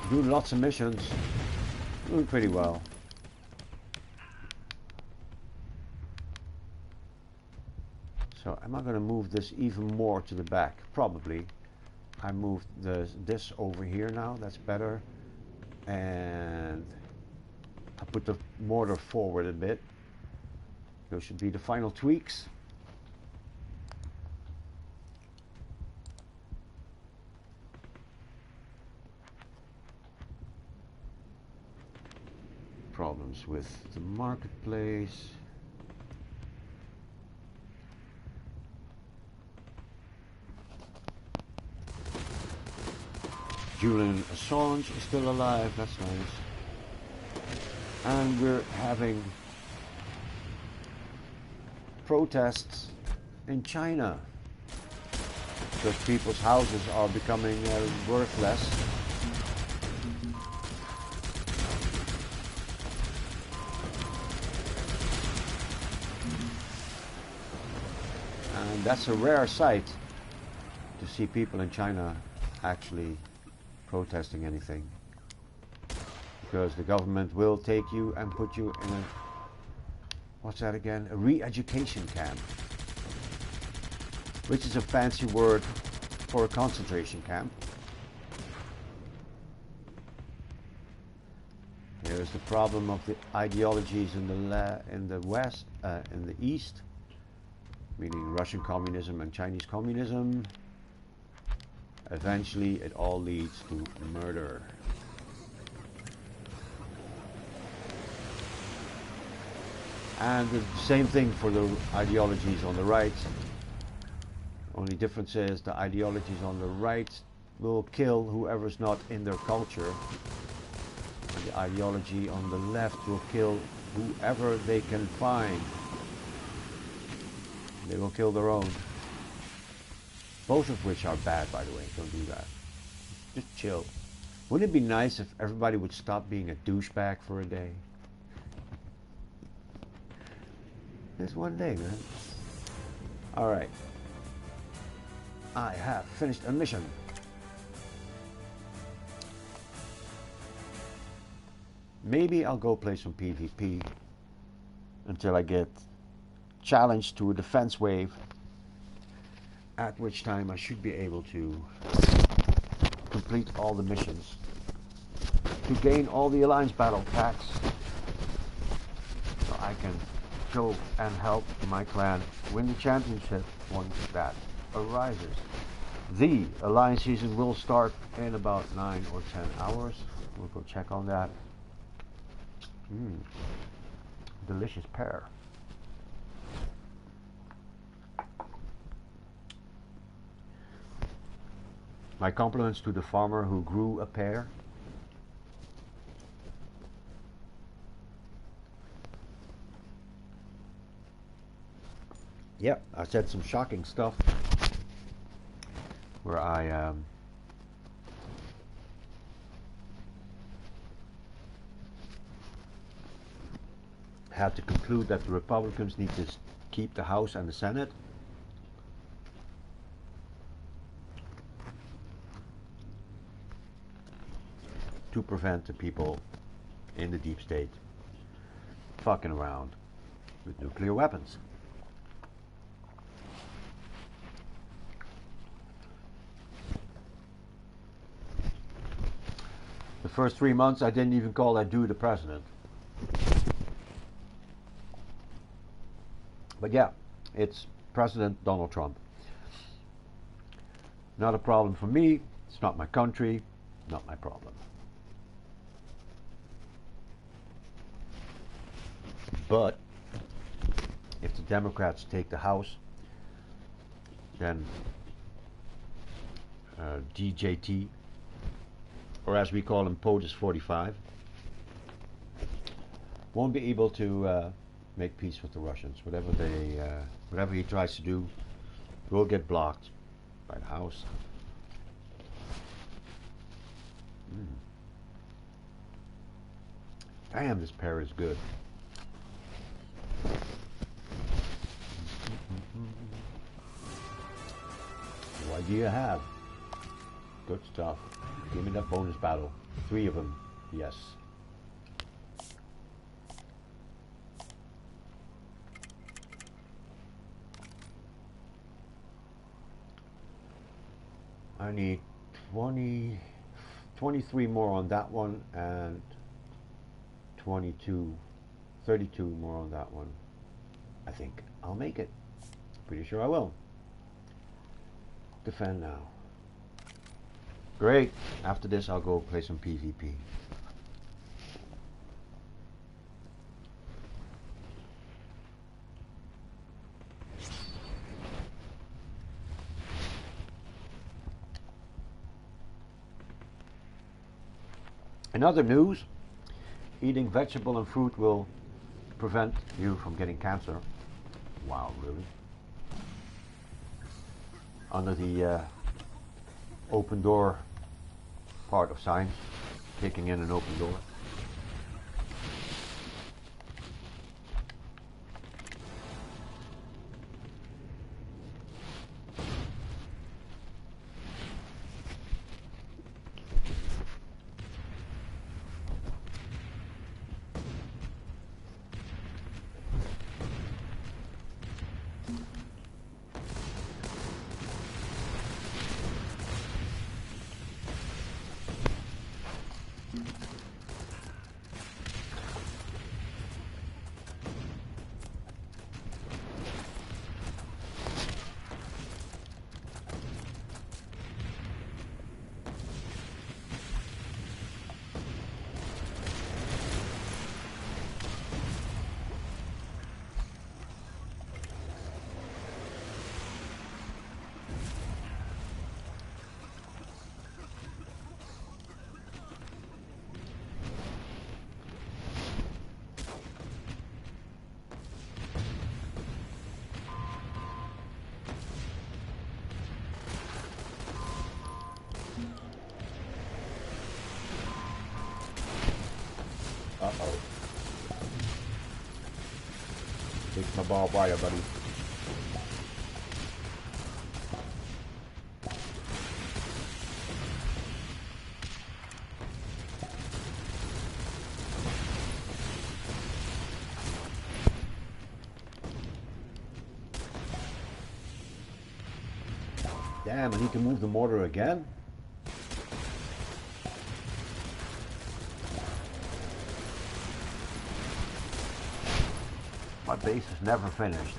Doing lots of missions. Doing pretty well. So am I going to move this even more to the back? Probably. I moved this over here now. That's better. And I put the mortar forward a bit. Those should be the final tweaks. Problems with the marketplace. Julian Assange is still alive, that's nice. And we're having protests in China because people's houses are becoming worthless. And that's a rare sight to see people in China actually protesting anything, because the government will take you and put you in a, what's that again, a re-education camp, which is a fancy word for a concentration camp. Here's the problem of the ideologies in the West, in the East, meaning Russian communism and Chinese communism. Eventually it all leads to murder. And the same thing for the ideologies on the right. Only difference is the ideologies on the right will kill whoever's not in their culture. And the ideology on the left will kill whoever they can find. They will kill their own. Both of which are bad, by the way. Don't do that. Just chill. Wouldn't it be nice if everybody would stop being a douchebag for a day? Just one day, man. Alright. I have finished a mission. Maybe I'll go play some PvP until I get challenged to a defense wave, at which time I should be able to complete all the missions to gain all the Alliance battle packs, so I can go and help my clan win the championship once that arises. The Alliance season will start in about 9 or 10 hours. We'll go check on that. Delicious pear. My compliments to the farmer who grew a pear. Yep, I said some shocking stuff where I had to conclude that the Republicans need to keep the House and the Senate. To prevent the people in the deep state fucking around with nuclear weapons. The first 3 months I didn't even call that dude the president. But yeah, it's President Donald Trump. Not a problem for me. It's not my country. Not my problem. But if the Democrats take the House, then DJT, or as we call him, POTUS 45, won't be able to make peace with the Russians. Whatever he tries to do will get blocked by the House. Damn, this pear is good. What do you have? Good stuff. Give me that bonus battle. 3 of them. Yes. I need 23 more on that one and 32 more on that one. I think I'll make it. Pretty sure I will. Defend now. Great. After this I'll go play some PvP. In other news, eating vegetable and fruit will prevent you from getting cancer. Wow, really? Under the open door part of science, kicking in an open door. my barbed wire, buddy. Damn, I need to move the mortar again? My base is never finished.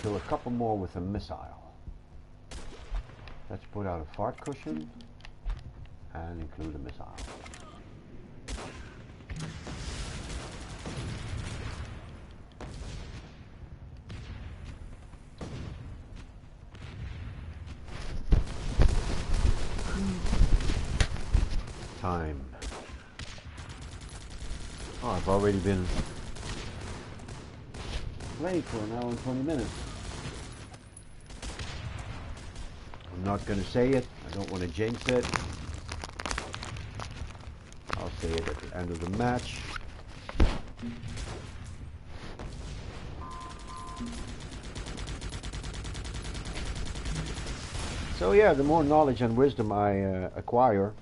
Kill a couple more with a missile. Let's put out a fart cushion and include a missile. Time. Oh, I've already been playing for an hour and 20 minutes. I'm not going to say it. I don't want to jinx it. I'll say it at the end of the match. So yeah, the more knowledge and wisdom I acquire,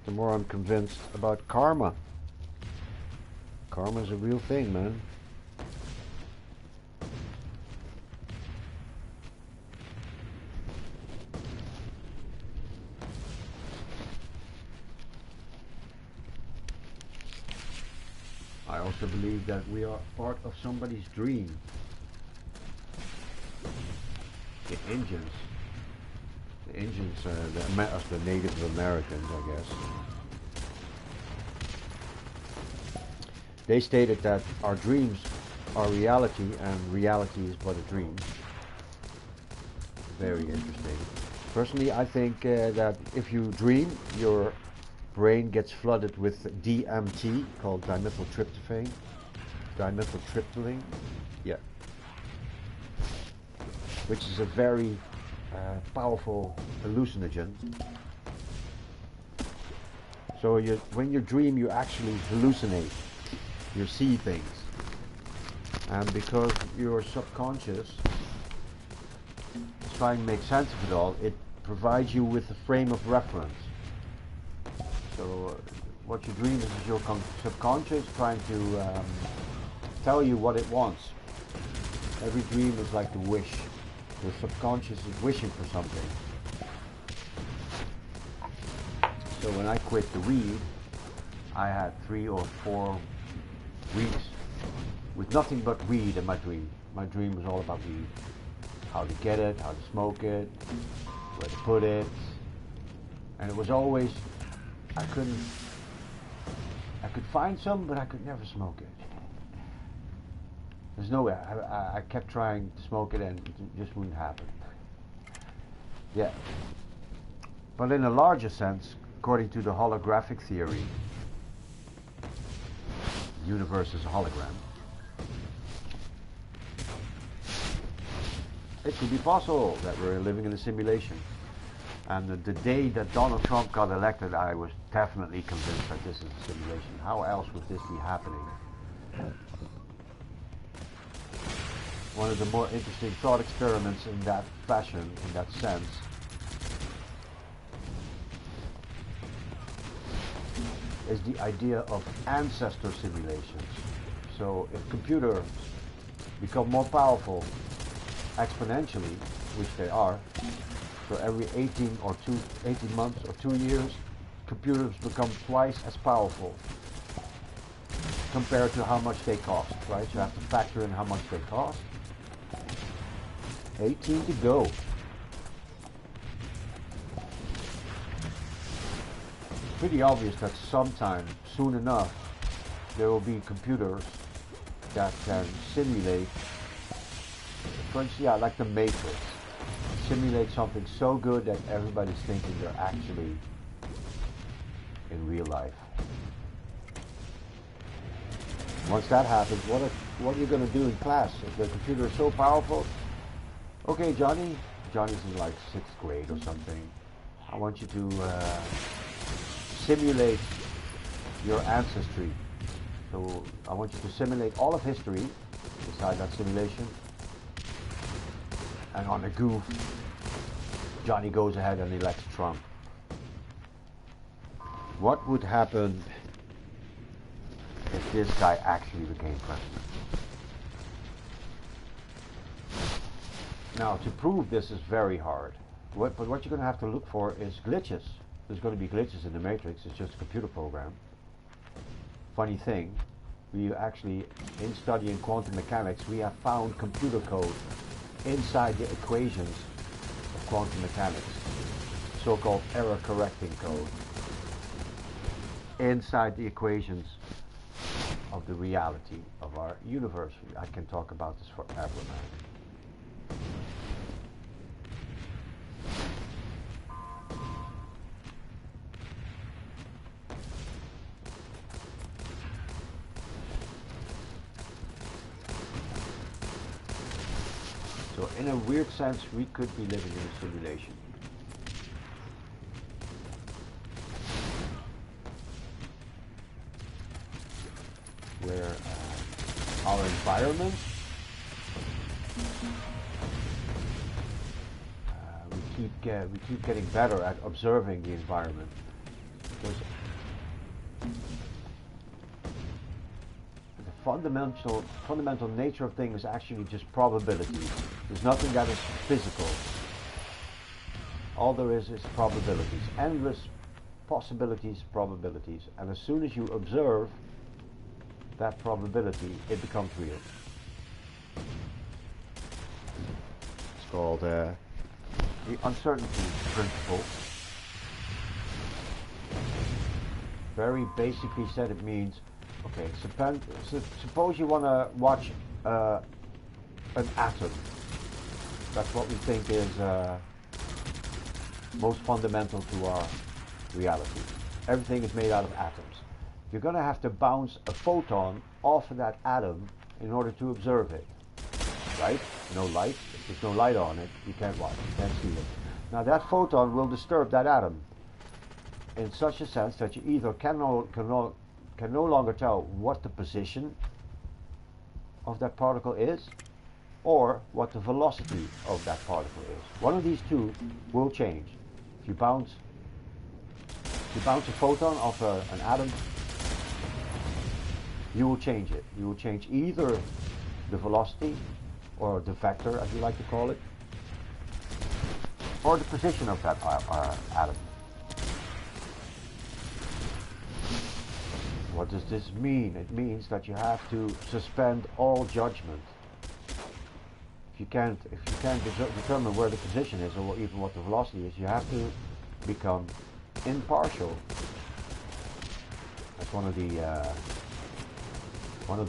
the more I'm convinced about karma. Karma is a real thing, man. I also believe that we are part of somebody's dream. The Indians. The Indians, the Native Americans, I guess. They stated that our dreams are reality and reality is but a dream. Very interesting. Personally, I think that if you dream, your brain gets flooded with DMT, called dimethyltryptamine. Dimethyltryptamine, yeah. Which is a very powerful hallucinogen. So when you dream, you actually hallucinate. You see things. And because your subconscious is trying to make sense of it all, it provides you with a frame of reference. So what you dream is your subconscious trying to tell you what it wants. Every dream is like a wish. Your subconscious is wishing for something. So when I quit the weed, I had 3 or 4 weeks with nothing but weed in my dream. My dream was all about weed. How to get it, how to smoke it, where to put it. And it was always, I could find some, but I could never smoke it. There's no way. I kept trying to smoke it and it just wouldn't happen. Yeah. But in a larger sense, according to the holographic theory, the universe is a hologram. It could be possible that we're living in a simulation. And the day that Donald Trump got elected, I was definitely convinced that this is a simulation. How else would this be happening? One of the more interesting thought experiments in that fashion, in that sense, is the idea of ancestor simulations. So if computers become more powerful exponentially, which they are, so every 18 months or 2 years, computers become twice as powerful compared to how much they cost, right? You have to factor in how much they cost. 18 to go. Pretty obvious that sometime, soon enough, there will be computers that can simulate, for instance, yeah, like the Matrix, simulate something so good that everybody's thinking they're actually in real life. Once that happens, what are you going to do in class? If the computer is so powerful, okay, Johnny's in like 6th grade or something. I want you to simulate your ancestry. So I want you to simulate all of history inside that simulation. And on a goof, Johnny goes ahead and elects Trump. What would happen if this guy actually became president? Now, to prove this is very hard. But what you're going to have to look for is glitches. There's going to be glitches in the Matrix. It's just a computer program. Funny thing, we actually, in studying quantum mechanics, we have found computer code inside the equations of quantum mechanics, so-called error correcting code, inside the equations of the reality of our universe. I can talk about this forever, man. So in a weird sense, we could be living in a simulation. Where our environment, we keep getting better at observing the environment. Because the fundamental nature of things is actually just probabilities. There's nothing that is physical. All there is probabilities, endless possibilities, probabilities. And as soon as you observe that probability, it becomes real. It's called the uncertainty principle. Very basically said, it means, okay, suppose you want to watch an atom. That's what we think is most fundamental to our reality. Everything is made out of atoms. You're going to have to bounce a photon off of that atom in order to observe it, right? No light. If there's no light on it, you can't watch it, you can't see it. Now that photon will disturb that atom in such a sense that you either can no longer tell what the position of that particle is, or what the velocity of that particle is. One of these two will change. If you bounce a photon off an atom, you will change it. You will change either the velocity, or the vector as you like to call it, or the position of that atom. What does this mean? It means that you have to suspend all judgment. If you can't determine where the position is, or even what the velocity is, you have to become impartial. That's one of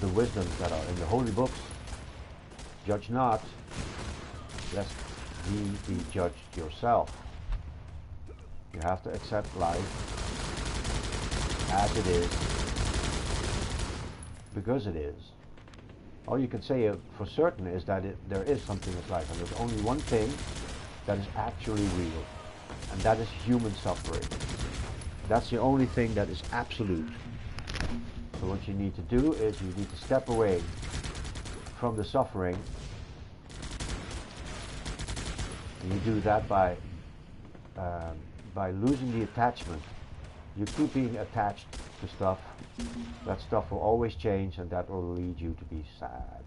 the wisdoms that are in the holy books. Judge not, lest ye be judged yourself. You have to accept life as it is, because it is. All you can say for certain is that there is something as life, and there's only one thing that is actually real, and that is human suffering. That's the only thing that is absolute. So what you need to do is you need to step away from the suffering, and you do that by losing the attachment. You keep being attached to stuff, that stuff will always change, and that will lead you to be sad.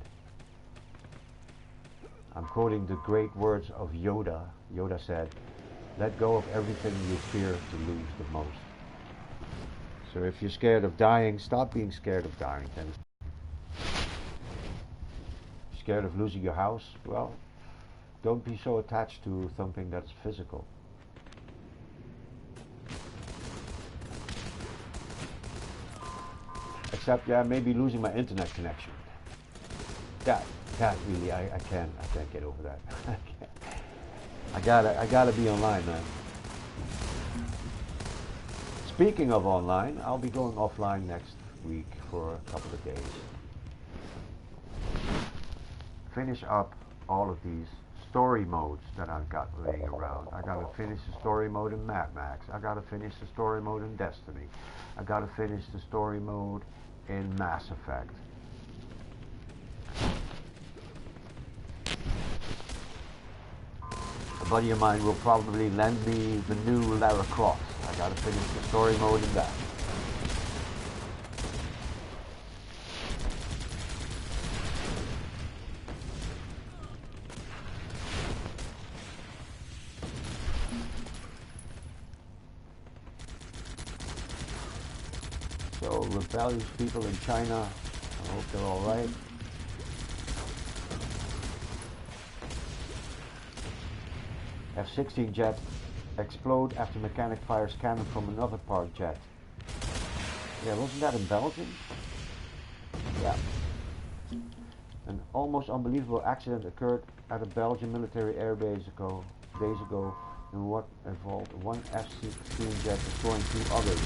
I'm quoting the great words of Yoda. Yoda said, "Let go of everything you fear to lose the most." So if you're scared of dying, stop being scared of dying then. Scared of losing your house? Well, don't be so attached to something that's physical. Except, yeah, maybe losing my internet connection. That really, I can't get over that. I gotta be online, man. Speaking of online, I'll be going offline next week for a couple of days. Finish up all of these story modes that I've got laying around. I gotta finish the story mode in Mad Max. I gotta finish the story mode in Destiny. I gotta finish the story mode in Mass Effect. A buddy of mine will probably lend me the new Lara Croft. I gotta finish the story mode in that. So, rebellious people in China, I hope they're alright. F-16 jet explode after mechanic fires cannon from another parked jet. Yeah, wasn't that in Belgium? Yeah. An almost unbelievable accident occurred at a Belgian military airbase days ago in what involved one F-16 jet destroying two others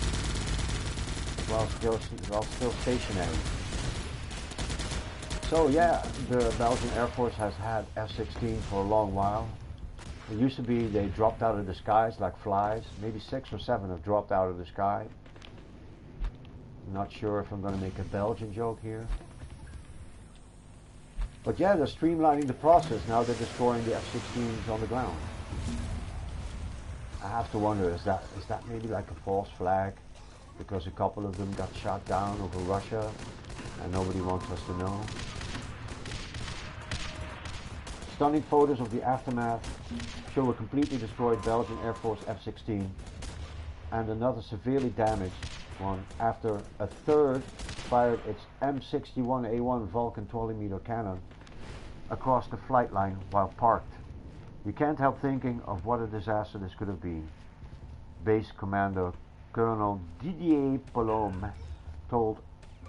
while still stationary. So yeah, the Belgian Air Force has had F-16 for a long while. It used to be they dropped out of the skies like flies. Maybe 6 or 7 have dropped out of the sky. I'm not sure if I'm going to make a Belgian joke here. But yeah, they're streamlining the process. Now they're destroying the F-16s on the ground. I have to wonder, is that maybe like a false flag? Because a couple of them got shot down over Russia and nobody wants us to know. Stunning photos of the aftermath show a completely destroyed Belgian Air Force F-16 and another severely damaged one after a third fired its M61A1 Vulcan 20mm cannon across the flight line while parked. You can't help thinking of what a disaster this could have been. Base Commander Colonel Didier Polome told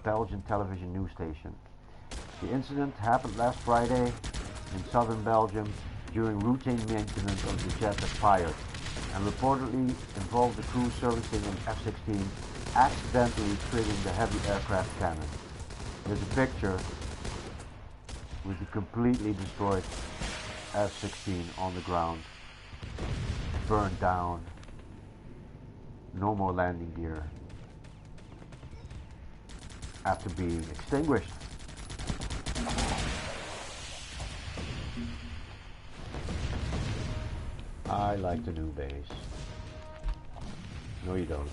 Belgian television news station. The incident happened last Friday in southern Belgium during routine maintenance of the jet that fired, and reportedly involved the crew servicing an F-16 accidentally triggering the heavy aircraft cannon. There's a picture with the completely destroyed F-16 on the ground, burned down, no more landing gear, after being extinguished. I like the new base. No, you don't.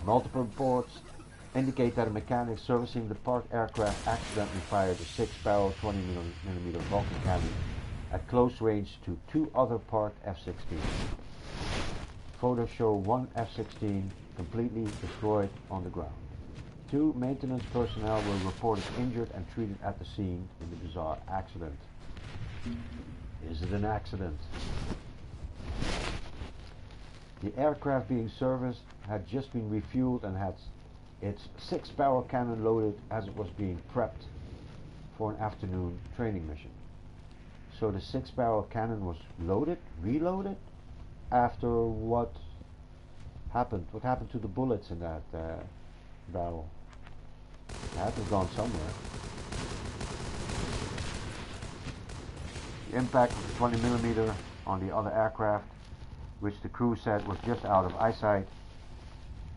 Multiple reports indicate that a mechanic servicing the parked aircraft accidentally fired a 6-barrel 20mm Vulcan cannon at close range to 2 other parked F-16s. Photos show one F-16 completely destroyed on the ground. 2 maintenance personnel were reported injured and treated at the scene in the bizarre accident. Is it an accident? The aircraft being serviced had just been refueled and had its 6-barrel cannon loaded as it was being prepped for an afternoon training mission. So the 6-barrel cannon was reloaded, after what happened? What happened to the bullets in that barrel? It had to have gone somewhere. The impact of the 20mm on the other aircraft, which the crew said was just out of eyesight,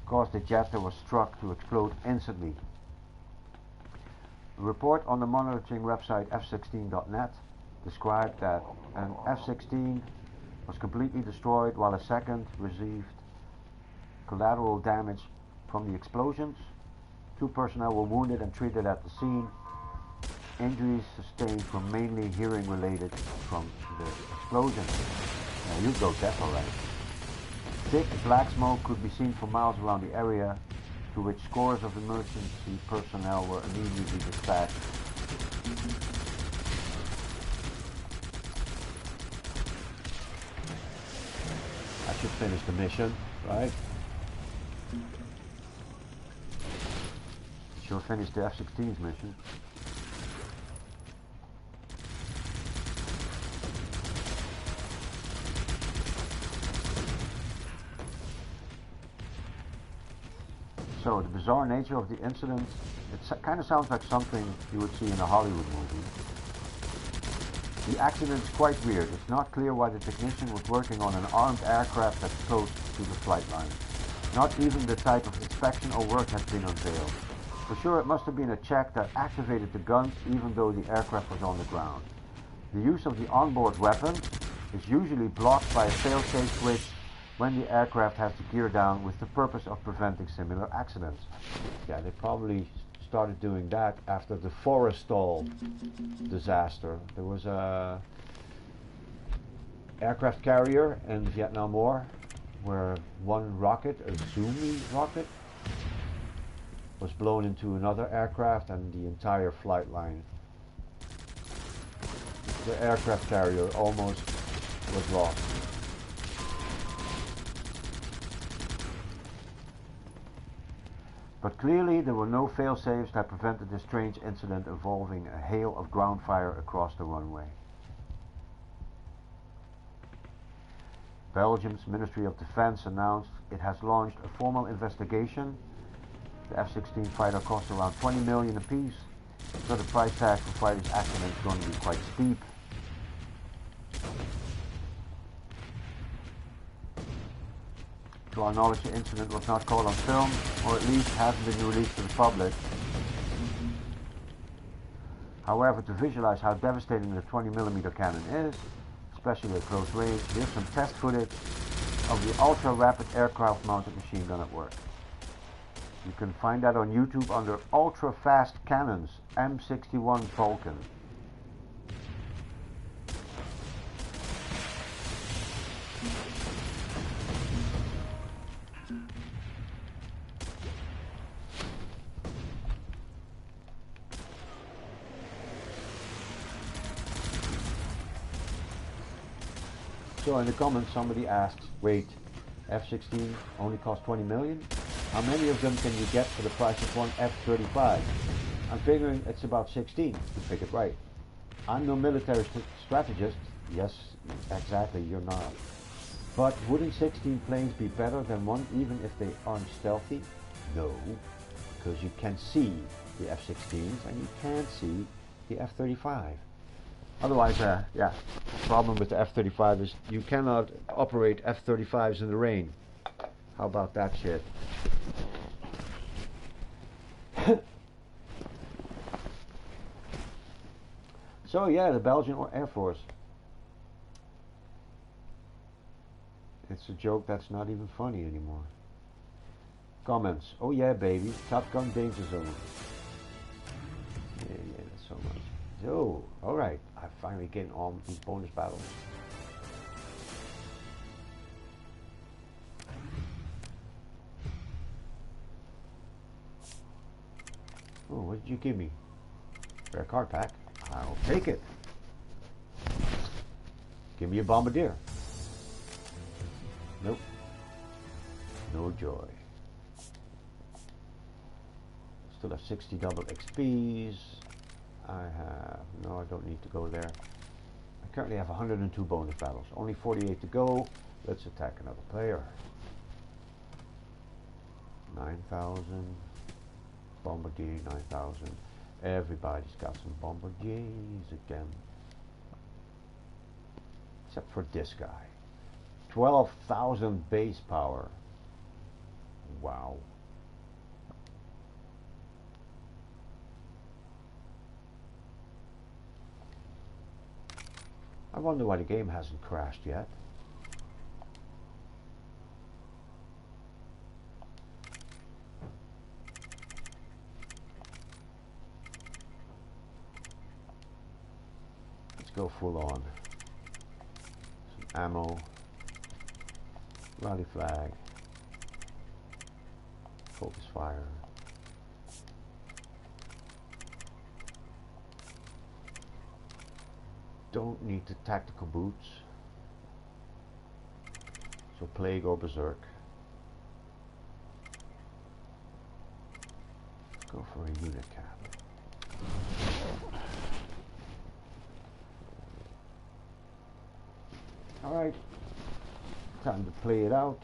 caused the jet that was struck to explode instantly. A report on the monitoring website f16.net described that an F-16 was completely destroyed, while a second received collateral damage from the explosions. 2 personnel were wounded and treated at the scene. Injuries sustained were mainly hearing related from the explosion. Now you go deaf already. Thick black smoke could be seen for miles around the area, to which scores of emergency personnel were immediately dispatched. I should finish the mission, right? Sure finished the F-16's mission. So the bizarre nature of the incident, it kind of sounds like something you would see in a Hollywood movie. The accident is quite weird. It's not clear why the technician was working on an armed aircraft that's close to the flight line. Not even the type of inspection or work has been unveiled. For sure, it must have been a check that activated the guns even though the aircraft was on the ground. The use of the onboard weapon is usually blocked by a fail-safe switch when the aircraft has the gear down, with the purpose of preventing similar accidents. Yeah, they probably started doing that after the Forrestal disaster. There was a aircraft carrier in the Vietnam War where one rocket, a Zoomy rocket, was blown into another aircraft and the entire flight line. The aircraft carrier almost was lost. But clearly there were no fail-safes that prevented this strange incident involving a hail of ground fire across the runway. Belgium's Ministry of Defense announced it has launched a formal investigation. The F-16 fighter cost around 20 million apiece, so the price tag for fighting accidents is going to be quite steep. To our knowledge, the incident was not caught on film, or at least hasn't been released to the public. However, to visualize how devastating the 20mm cannon is, especially at close range, here's some test footage of the ultra-rapid aircraft-mounted machine gun at work. You can find that on YouTube under Ultra-Fast Cannons, M61 Vulcan. So in the comments somebody asks, wait, F-16 only cost 20 million? How many of them can you get for the price of one F-35? I'm figuring it's about 16. You figured right. I'm no military strategist. Yes, exactly, you're not. But wouldn't 16 planes be better than one even if they aren't stealthy? No, because you can see the F-16s and you can't see the F-35. Otherwise, yeah, the problem with the F-35 is you cannot operate F-35s in the rain. How about that shit? So yeah, the Belgian Air Force. It's a joke that's not even funny anymore. Comments. Oh yeah, baby. Top Gun Danger Zone. Yeah, that's so much. So, alright. I finally getting on these bonus battles. Oh, what did you give me? Rare card pack. I'll take it. Give me a bombardier. Nope. No joy. Still have 60 double XPs. I have... No, I don't need to go there. I currently have 102 bonus battles. Only 48 to go. Let's attack another player. 9,000. Bombardier, 9,000. Everybody's got some bombardiers again. Except for this guy. 12,000 base power. Wow. I wonder why the game hasn't crashed yet. Let's go full on. Some ammo, rally flag, focus fire. Don't need the tactical boots, so plague or berserk. Go for a unit cap. Alright, time to play it out.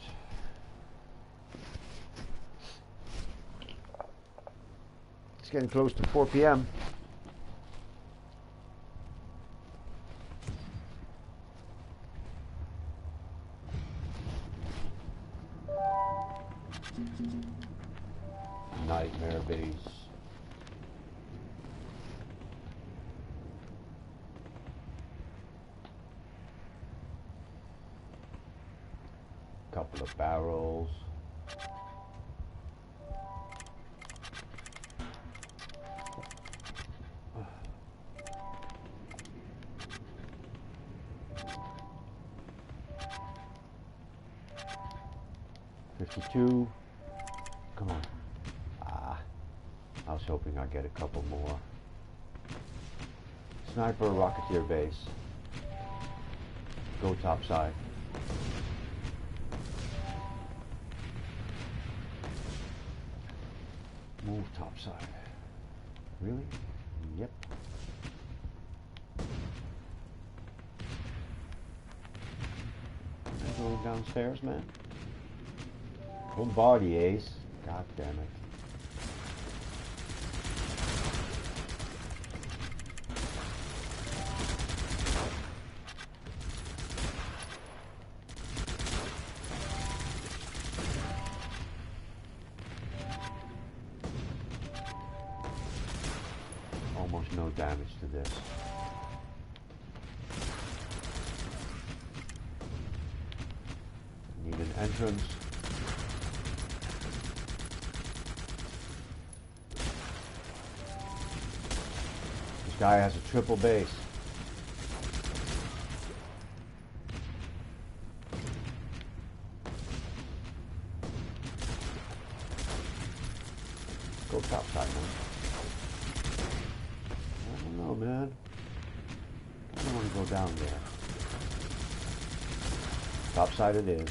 It's getting close to 4 p.m. Nightmare base. Couple of barrels. $52. Come on. I was hoping I'd get a couple more. Sniper Rocketeer base. Go topside. Move topside. Really? Yep. Am I going downstairs, man? Bombardiers. God damn it. Almost no damage to this. Need an entrance. This guy has a triple base. Go topside, man. I don't know, man. I don't want to go down there. Topside it is.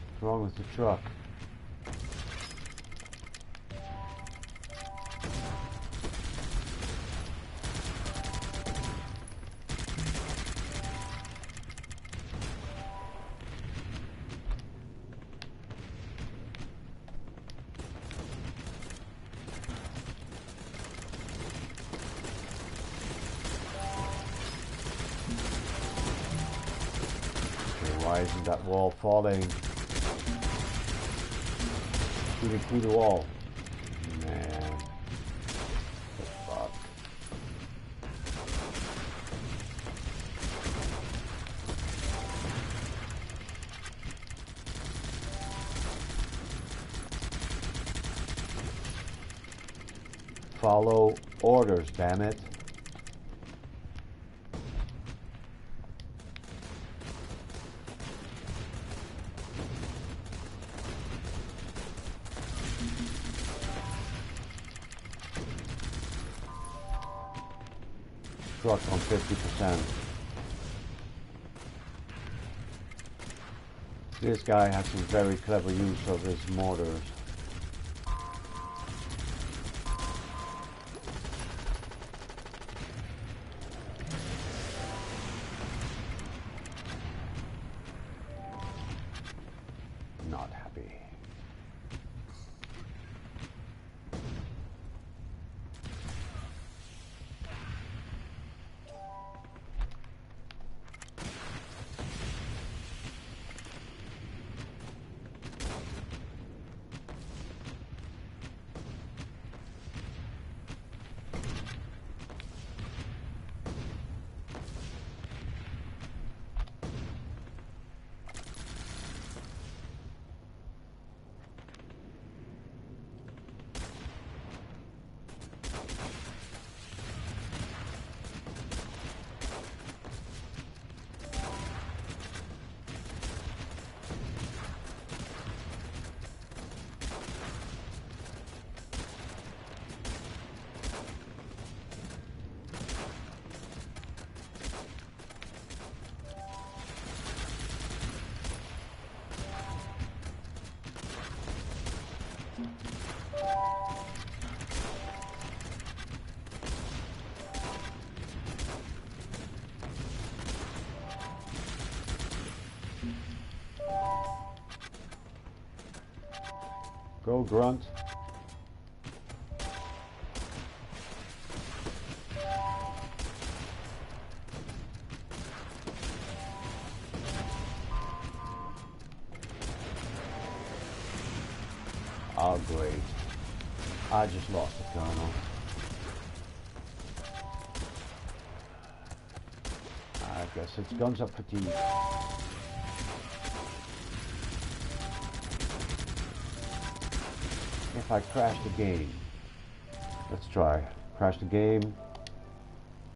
What's wrong with the truck? Why isn't that wall falling? Shooting through the wall. Man. What the fuck? Follow orders, damn it. Truck on 50%. This guy has some very clever use of his mortars. Not happy. Go, grunt. Oh, great. I just lost the colonel. I guess it's guns up fatigue. If I crash the game. Let's try. Crash the game.